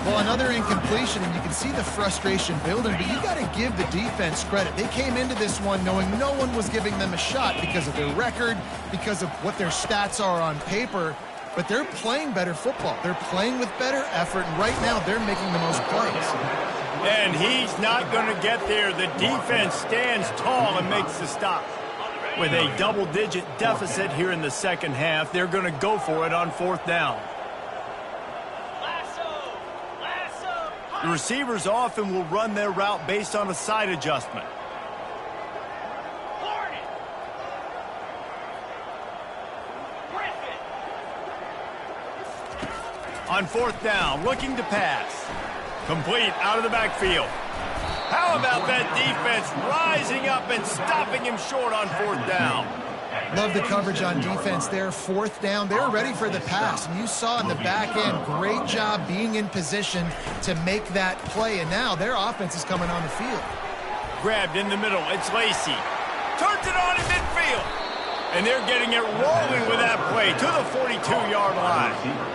Well, another incompletion, and you can see the frustration building, but you got to give the defense credit. They came into this one knowing no one was giving them a shot because of their record, because of what their stats are on paper, but they're playing better football. They're playing with better effort, and right now they're making the most plays. And he's not going to get there. The defense stands tall and makes the stop. With a double-digit deficit here in the 2nd half, they're going to go for it on 4th down. The receivers often will run their route based on a side adjustment. On 4th down, looking to pass. Complete out of the backfield. How about that defense rising up and stopping him short on 4th down? Love the coverage on defense there. 4th down, they're ready for the pass. And you saw in the back end, great job being in position to make that play. And now their offense is coming on the field. Grabbed in the middle, it's Lacey. Turns it on in midfield. And they're getting it rolling with that play to the 42-yard line.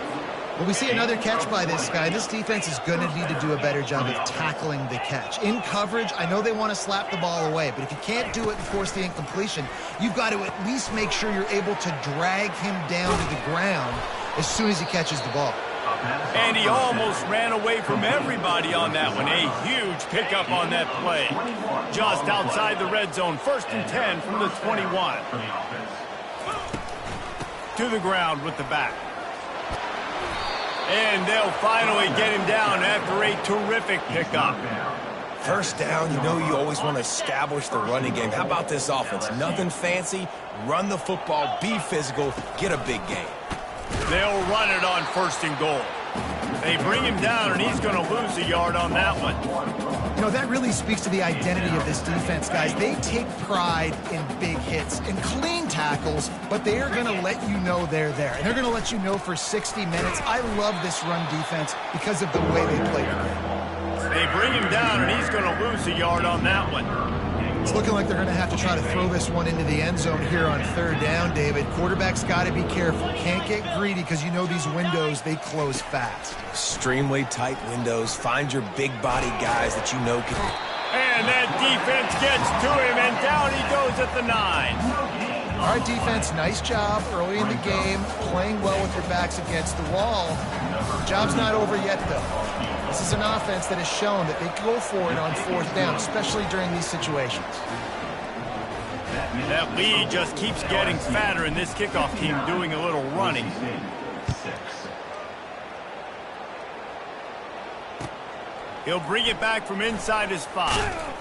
Well, we see another catch by this guy. This defense is going to need to do a better job of tackling the catch. In coverage, I know they want to slap the ball away, but if you can't do it and force the incompletion, you've got to at least make sure you're able to drag him down to the ground as soon as he catches the ball. And he almost ran away from everybody on that one. A huge pickup on that play. Just outside the red zone, 1st and 10 from the 21. To the ground with the back. And they'll finally get him down after a terrific pickup. 1st down, you know you always want to establish the running game. How about this offense? Nothing fancy. Run the football, be physical, get a big gain. They'll run it on 1st and goal. They bring him down, and he's going to lose a yard on that one. You know, that really speaks to the identity of this defense, guys. They take pride in big hits and clean tackles, but they are going to let you know they're there. And they're going to let you know for 60 minutes. I love this run defense because of the way they play. They bring him down, and he's going to lose a yard on that one. It's looking like they're going to have to try to throw this one into the end zone here on 3rd down, David. Quarterback's got to be careful. Can't get greedy because you know these windows, they close fast. Extremely tight windows. Find your big body guys that you know can... And that defense gets to him, and down he goes at the 9. All right, defense, nice job early in the game, playing well with your backs against the wall. Job's not over yet, though. This is an offense that has shown that they can go for it on 4th down, especially during these situations. That lead just keeps getting fatter, and this kickoff team doing a little running. He'll bring it back from inside his 5.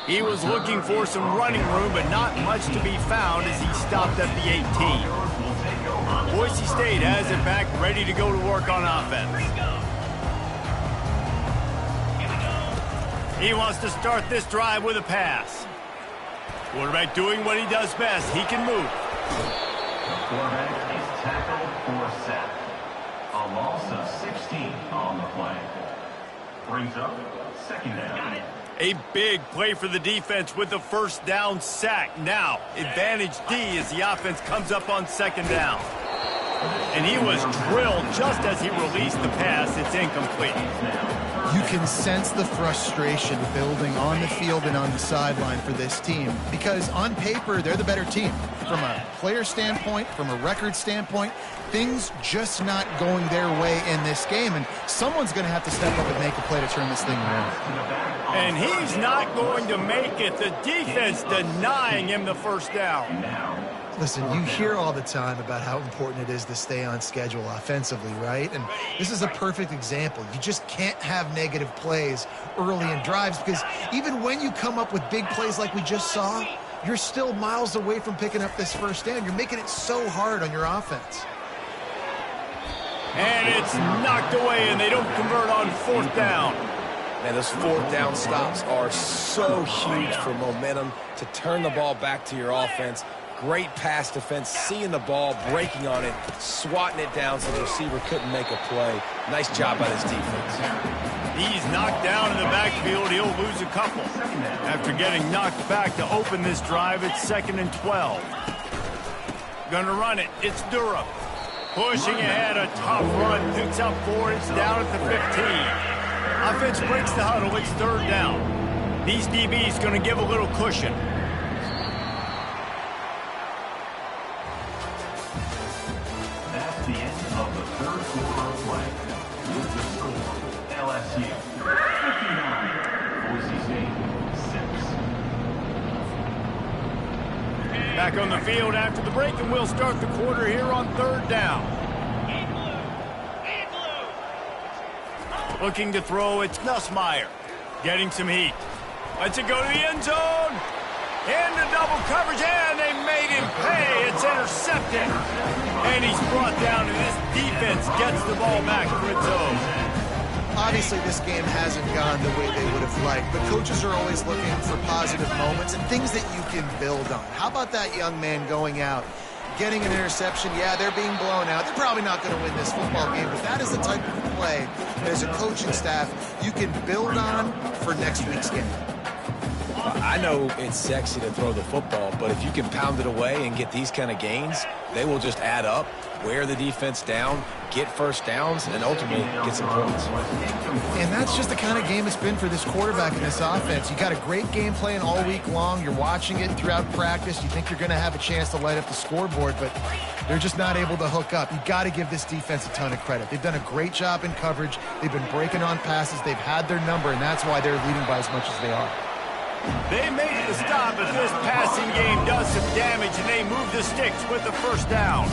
He was looking for some running room, but not much to be found as he stopped at the 18. Boise State has it back, ready to go to work on offense. He wants to start this drive with a pass. Quarterback doing what he does best. He can move. The quarterback is tackled for a sack. A loss of 16 on the play. Brings up 2nd down. A big play for the defense with the first down sack. Now, advantage D as the offense comes up on second down. And he was drilled just as he released the pass. It's incomplete. You can sense the frustration building on the field and on the sideline for this team because on paper, they're the better team. From a player standpoint, from a record standpoint, things just not going their way in this game, and someone's going to have to step up and make a play to turn this thing around. And he's not going to make it. The defense denying him the first down. Listen, you hear all the time about how important it is to stay on schedule offensively, right? And this is a perfect example. You just can't have negative plays early in drives because even when you come up with big plays like we just saw, you're still miles away from picking up this first down. You're making it so hard on your offense. And it's knocked away, and they don't convert on fourth down. Man, those fourth down stops are so huge for momentum to turn the ball back to your offense. Great pass defense, seeing the ball, breaking on it, swatting it down so the receiver couldn't make a play. Nice job by this defense. He's knocked down in the backfield. He'll lose a couple. After getting knocked back to open this drive, it's 2nd and 12. Gonna run it. It's Durham. Pushing ahead, a tough run. Picks up 4. It's down at the 15. Offense breaks the huddle. It's 3rd down. These DBs gonna give a little cushion. That's the end of the third quarter of play. With the score, LSU 59, Boise State 6. Back on the field after the break, and we'll start the quarter here on 3rd down. Looking to throw, it's Nussmeier. Getting some heat. Lets it go to the end zone. Into double coverage, and they made him pay. It's intercepted. And he's brought down, and this defense gets the ball back for its own. Obviously, this game hasn't gone the way they would have liked, but coaches are always looking for positive moments and things that you can build on. How about that young man going out, getting an interception? Yeah, they're being blown out. They're probably not going to win this football game, but that is the type of play that as a coaching staff you can build on for next week's game. I know it's sexy to throw the football, but if you can pound it away and get these kind of gains, they will just add up, wear the defense down, get first downs, and ultimately get some points. And that's just the kind of game it's been for this quarterback in this offense. You got a great game plan all week long. You're watching it throughout practice. You think you're going to have a chance to light up the scoreboard, but they're just not able to hook up. You got to give this defense a ton of credit. They've done a great job in coverage. They've been breaking on passes. They've had their number, and that's why they're leading by as much as they are. They made the stop, but this passing game does some damage, and they move the sticks with the first down.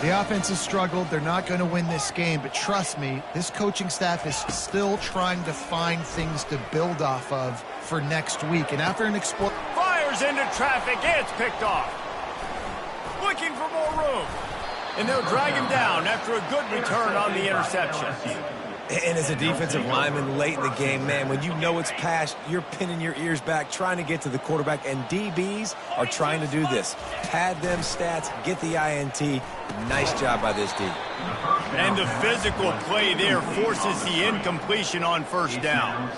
The offense has struggled. They're not going to win this game, but trust me, this coaching staff is still trying to find things to build off of for next week. And after an fires into traffic, it's picked off. Looking for more room. And they'll drag him down after a good return on the interception. And as a defensive lineman late in the game, man, when you know it's past, you're pinning your ears back, trying to get to the quarterback, and DBs are trying to do this. Pad them stats, get the INT. Nice job by this D. And the physical play there forces the incompletion on first down.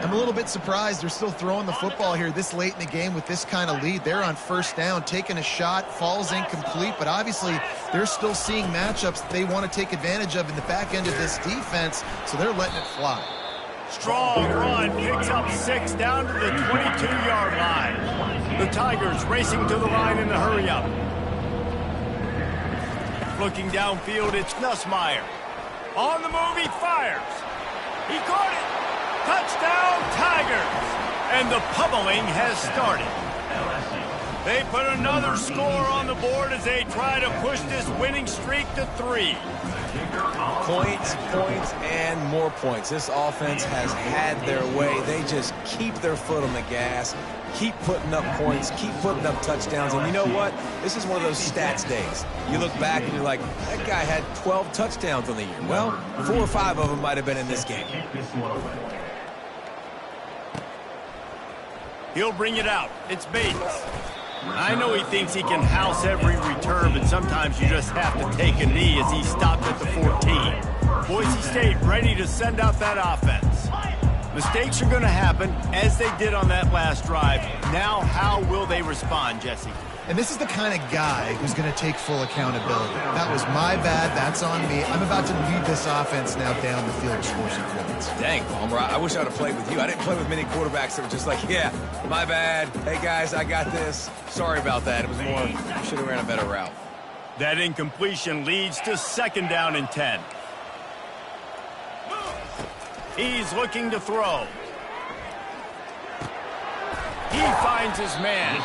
I'm a little bit surprised they're still throwing the football here this late in the game with this kind of lead. They're on first down, taking a shot, falls incomplete, but obviously they're still seeing matchups that they want to take advantage of in the back end of this defense, so they're letting it fly. Strong run, picks up 6 down to the 22-yard line. The Tigers racing to the line in the hurry-up. Looking downfield, it's Nussmeier. On the move, he fires. He caught it. Touchdown, Tigers. And the pummeling has started. They put another score on the board as they try to push this winning streak to 3. Points, points, and more points. This offense has had their way. They just keep their foot on the gas, keep putting up points, keep putting up touchdowns. And you know what? This is one of those stats days. You look back and you're like, that guy had 12 touchdowns on the year. Well, 4 or 5 of them might have been in this game. He'll bring it out. It's Bates. I know he thinks he can house every return, but sometimes you just have to take a knee as he stopped at the 14. Boise State ready to send out that offense. Mistakes are going to happen, as they did on that last drive. Now, how will they respond, Jesse? And this is the kind of guy who's going to take full accountability. That was my bad. That's on me. I'm about to lead this offense now down the field to score some points. Dang, Palmer, I wish I would have played with you. I didn't play with many quarterbacks that were just like, yeah, my bad. Hey, guys, I got this. Sorry about that. It was more, I should have ran a better route. That incompletion leads to 2nd down and 10. He's looking to throw. He finds his man.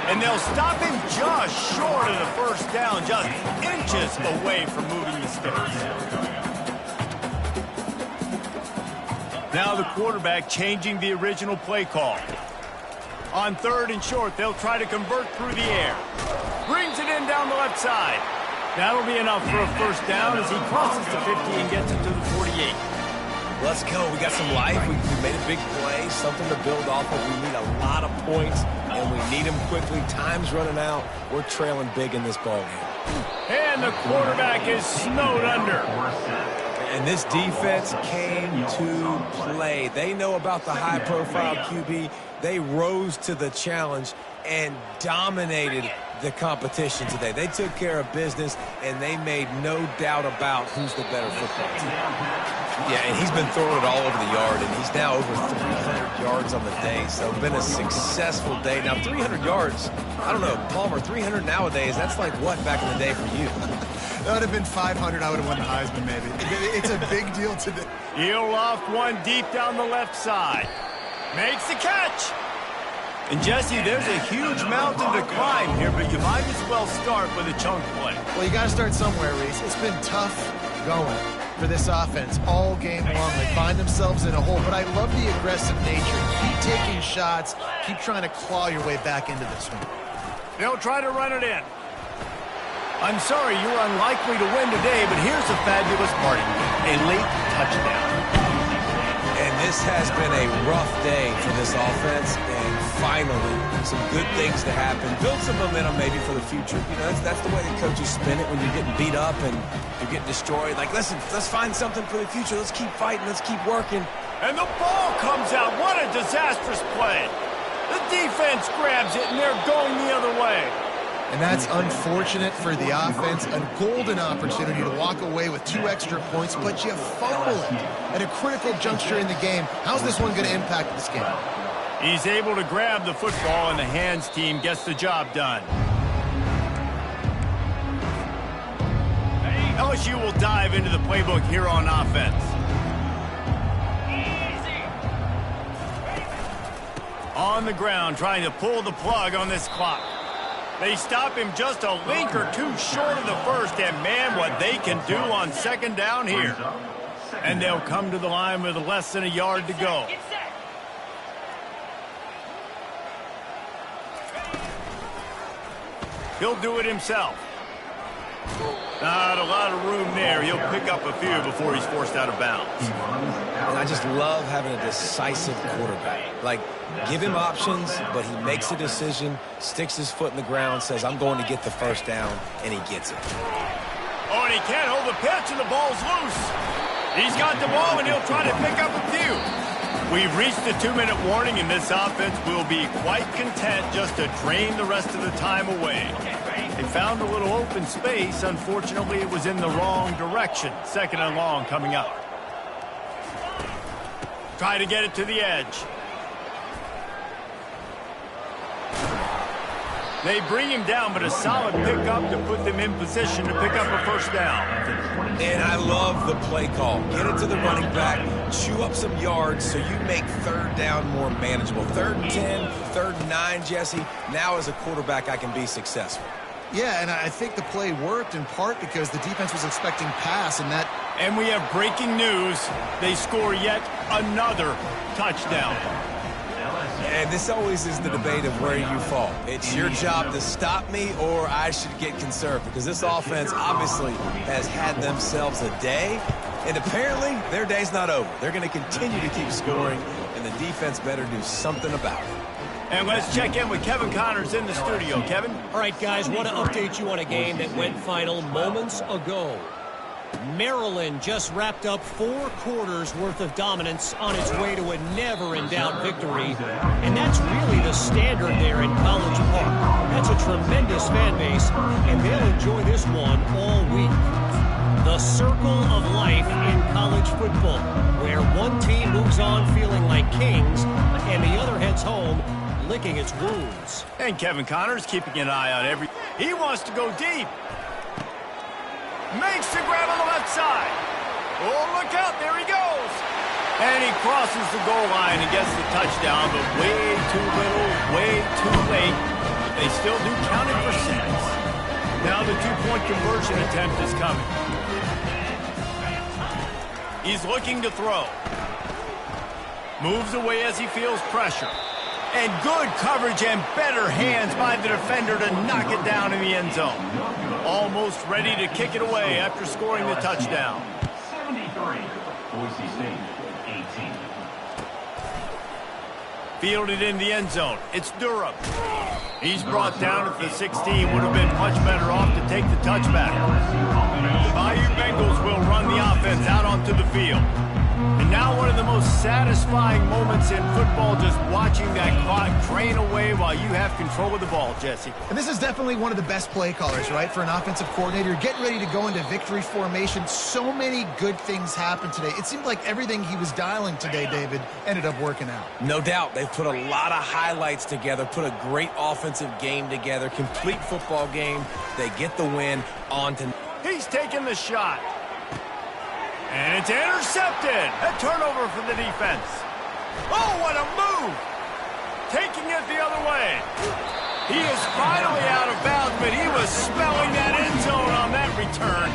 And they'll stop him just short of the 1st down, just inches away from moving the sticks. Now the quarterback changing the original play call. On 3rd and short, they'll try to convert through the air. Brings it in down the left side. That'll be enough for a 1st down as he crosses the 50 and gets it to the 48. Let's go. We got some life. We made a big play, something to build off of. We need a lot of points, and we need them quickly. Time's running out. We're trailing big in this ballgame. And the quarterback is snowed under. And this defense came to play. They know about the high-profile QB. They rose to the challenge and dominated the competition today. They took care of business, and they made no doubt about who's the better football team. Yeah, and he's been throwing it all over the yard, and he's now over 300 yards on the day, so been a successful day. Now, 300 yards, I don't know, Palmer, 300 nowadays, that's like what back in the day for you? That would have been 500. I would have won the Heisman, maybe. It's a big deal today. He'll loft one deep down the left side. Makes the catch. And, Jesse, there's a huge mountain to climb here, but you might as well start with a chunk play. Well, you got to start somewhere, Reese. It's been tough going for this offense all game long. They find themselves in a hole, but I love the aggressive nature. Keep taking shots. Keep trying to claw your way back into this one. They'll try to run it in. I'm sorry, you're unlikely to win today, but here's the fabulous part. A late touchdown. And this has been a rough day for this offense, and finally, some good things to happen. Build some momentum maybe for the future. You know, that's the way the coaches spin it when you're getting beat up and you're getting destroyed. Like, listen, let's find something for the future. Let's keep fighting. Let's keep working. And the ball comes out. What a disastrous play. The defense grabs it, and they're going the other way. And that's unfortunate for the offense. A golden opportunity to walk away with 2 extra points, but you fumble it at a critical juncture in the game. How's this one going to impact this game? He's able to grab the football, and the hands team gets the job done. LSU will dive into the playbook here on offense. On the ground, trying to pull the plug on this clock. They stop him just a link or two short of the 1st, and man, what they can do on 2nd down here. And they'll come to the line with less than a yard to go. He'll do it himself. Not a lot of room there. He'll pick up a few before he's forced out of bounds. And I just love having a decisive quarterback. Like, give him options, but he makes a decision, sticks his foot in the ground, says, I'm going to get the 1st down, and he gets it. Oh, and he can't hold the pitch, and the ball's loose. He's got the ball, and he'll try to pick up a few. We've reached the 2-minute warning, and this offense will be quite content just to drain the rest of the time away. They found a little open space. Unfortunately, it was in the wrong direction. 2nd and long coming up. Try to get it to the edge. They bring him down, but a solid pickup to put them in position to pick up a 1st down. And I love the play call. Get it to the running back, chew up some yards so you make 3rd down more manageable. 3rd and 10, 3rd and 9, Jesse. Now as a quarterback, I can be successful. Yeah, and I think the play worked in part because the defense was expecting pass, and that... And we have breaking news. They score yet another touchdown. And this always is the debate of where you fall. It's your job to stop me, or I should get conserved, because this offense obviously has had themselves a day, and apparently their day's not over. They're going to continue to keep scoring, and the defense better do something about it. And let's check in with Kevin Connors in the studio. Kevin? All right, guys, want to update you on a game that went final moments ago. Maryland just wrapped up 4 quarters worth of dominance on its way to a never-in-doubt victory. And that's really the standard there in College Park. That's a tremendous fan base, and they'll enjoy this one all week. The circle of life in college football, where one team moves on feeling like kings, and the other heads home licking its wounds. And Kevin Connor's keeping an eye on every... He wants to go deep. Makes the grab on the left side. Oh, look out. There he goes. And he crosses the goal line and gets the touchdown, but way too little, way too late. They still do count it for 6. Now the 2-point conversion attempt is coming. He's looking to throw. Moves away as he feels pressure. And good coverage and better hands by the defender to knock it down in the end zone. Almost ready to kick it away after scoring the touchdown. 73, Boise State, 18. Fielded in the end zone. It's Durham. He's brought down at the 16. Would have been much better off to take the touchback. The Bayou Bengals will run the offense out onto the field. And now one of the most satisfying moments in football, just watching that clock drain away while you have control of the ball, Jesse. And this is definitely one of the best play callers, right, for an offensive coordinator. Getting ready to go into victory formation. So many good things happened today. It seemed like everything he was dialing today, David, ended up working out. No doubt. They've put a lot of highlights together, put a great offensive game together, complete football game. They get the win on to... He's taking the shot. And it's intercepted. A turnover for the defense. Oh, what a move. Taking it the other way. He is finally out of bounds, but he was smelling that end zone on that return.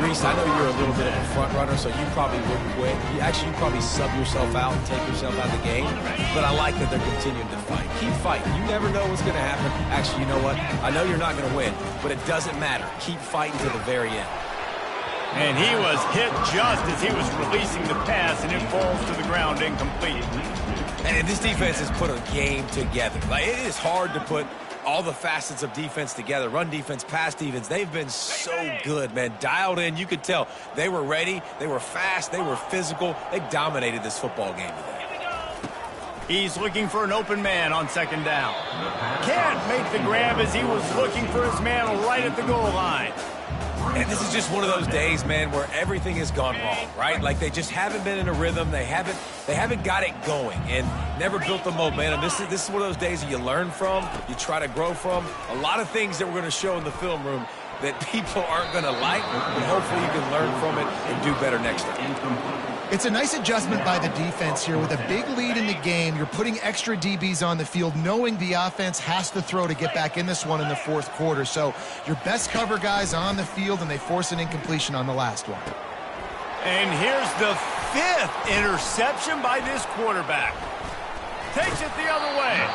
Reese, I know you're a little bit of a front runner, so you probably wouldn't quit. You probably sub yourself out and take yourself out of the game. But I like that they're continuing to fight. Keep fighting. You never know what's going to happen. Actually, you know what? I know you're not going to win, but it doesn't matter. Keep fighting to the very end. And he was hit just as he was releasing the pass, and it falls to the ground incomplete. And this defense has put a game together. Like, it is hard to put all the facets of defense together. Run defense, pass defense. They've been so good, man. Dialed in. You could tell they were ready. They were fast. They were physical. They dominated this football game today. He's looking for an open man on second down. Can't make the grab as he was looking for his man right at the goal line. And this is just one of those days, man, where everything has gone wrong, right? Like, they just haven't been in a rhythm. They haven't got it going and never built the momentum. This is one of those days that you learn from, you try to grow from. A lot of things that we're going to show in the film room that people aren't going to like, but hopefully you can learn from it and do better next time. It's a nice adjustment by the defense here. With a big lead in the game, you're putting extra DBs on the field, knowing the offense has to throw to get back in this one in the fourth quarter. So your best cover guys on the field, and they force an incompletion on the last one. And here's the 5th interception by this quarterback. Takes it the other way.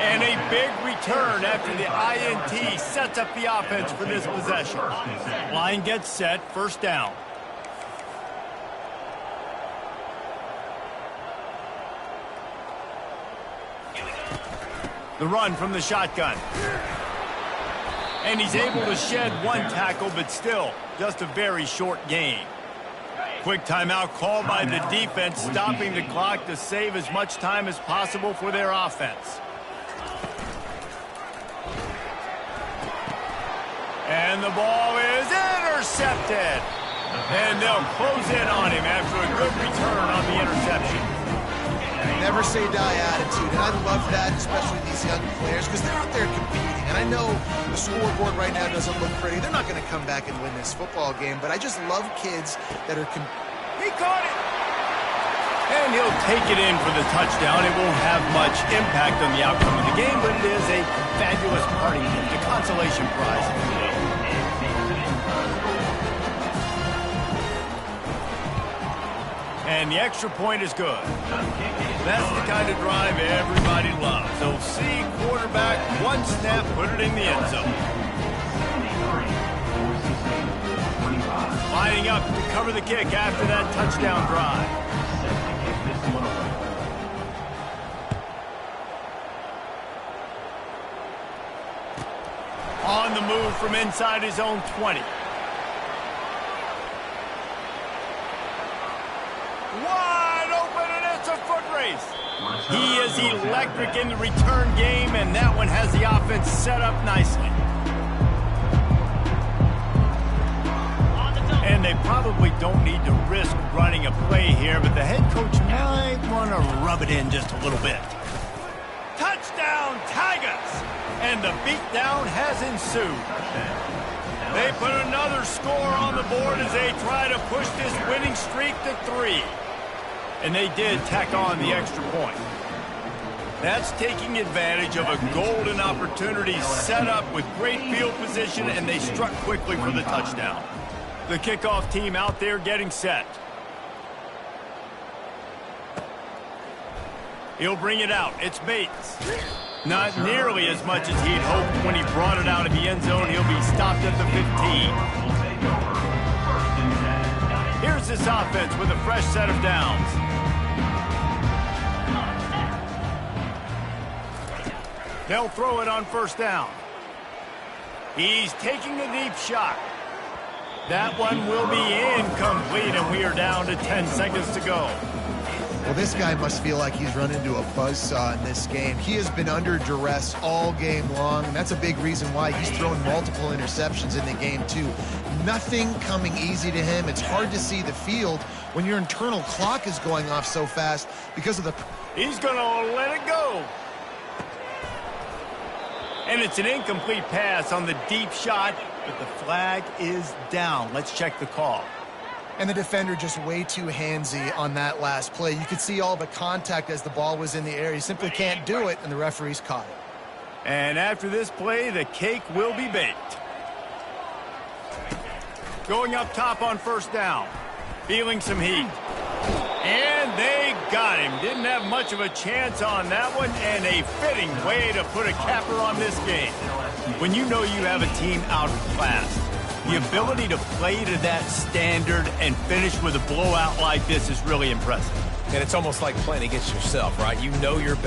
And a big return after the INT sets up the offense for this possession. Line gets set, first down. The run from the shotgun. And he's able to shed one tackle, but still just a very short gain. Quick timeout called by the defense, stopping the clock to save as much time as possible for their offense. And the ball is intercepted. And they'll close in on him after a good return on the interception. Never say die attitude, and I love that, especially these young players, because they're out there competing. And I know the scoreboard right now doesn't look pretty. They're not going to come back and win this football game, but I just love kids that are... He caught it! And he'll take it in for the touchdown. It won't have much impact on the outcome of the game, but it is a fabulous parting gift, a consolation prize. And the extra point is good. That's the kind of drive everybody loves. So see quarterback, one snap, put it in the end zone. Lining up to cover the kick after that touchdown drive. On the move from inside his own 20. brace. He is electric in the return game, and that one has the offense set up nicely. And they probably don't need to risk running a play here, but the head coach might want to rub it in just a little bit. Touchdown, Tigers! And the beatdown has ensued. They put another score on the board as they try to push this winning streak to 3. And they did tack on the extra point. That's taking advantage of a golden opportunity set up with great field position, and they struck quickly for the touchdown. The kickoff team out there getting set. He'll bring it out. It's Bates. Not nearly as much as he'd hoped when he brought it out of the end zone. He'll be stopped at the 15. Here's this offense with a fresh set of downs. They'll throw it on first down. He's taking the deep shot. That one will be incomplete, and we are down to 10 seconds to go. Well, this guy must feel like he's run into a buzzsaw in this game. He has been under duress all game long, and that's a big reason why he's thrown multiple interceptions in the game, too. Nothing coming easy to him. It's hard to see the field when your internal clock is going off so fast because of the... He's going to let it go. And it's an incomplete pass on the deep shot, but the flag is down. Let's check the call. And the defender just way too handsy on that last play. You could see all the contact as the ball was in the air. He simply can't do it, and the referee's caught it. And after this play, the cake will be baked. Going up top on first down. Feeling some heat. And they got him. Didn't have much of a chance on that one, and a fitting way to put a capper on this game. When you know you have a team out of class, the ability to play to that standard and finish with a blowout like this is really impressive. And it's almost like playing against yourself, right? You know you're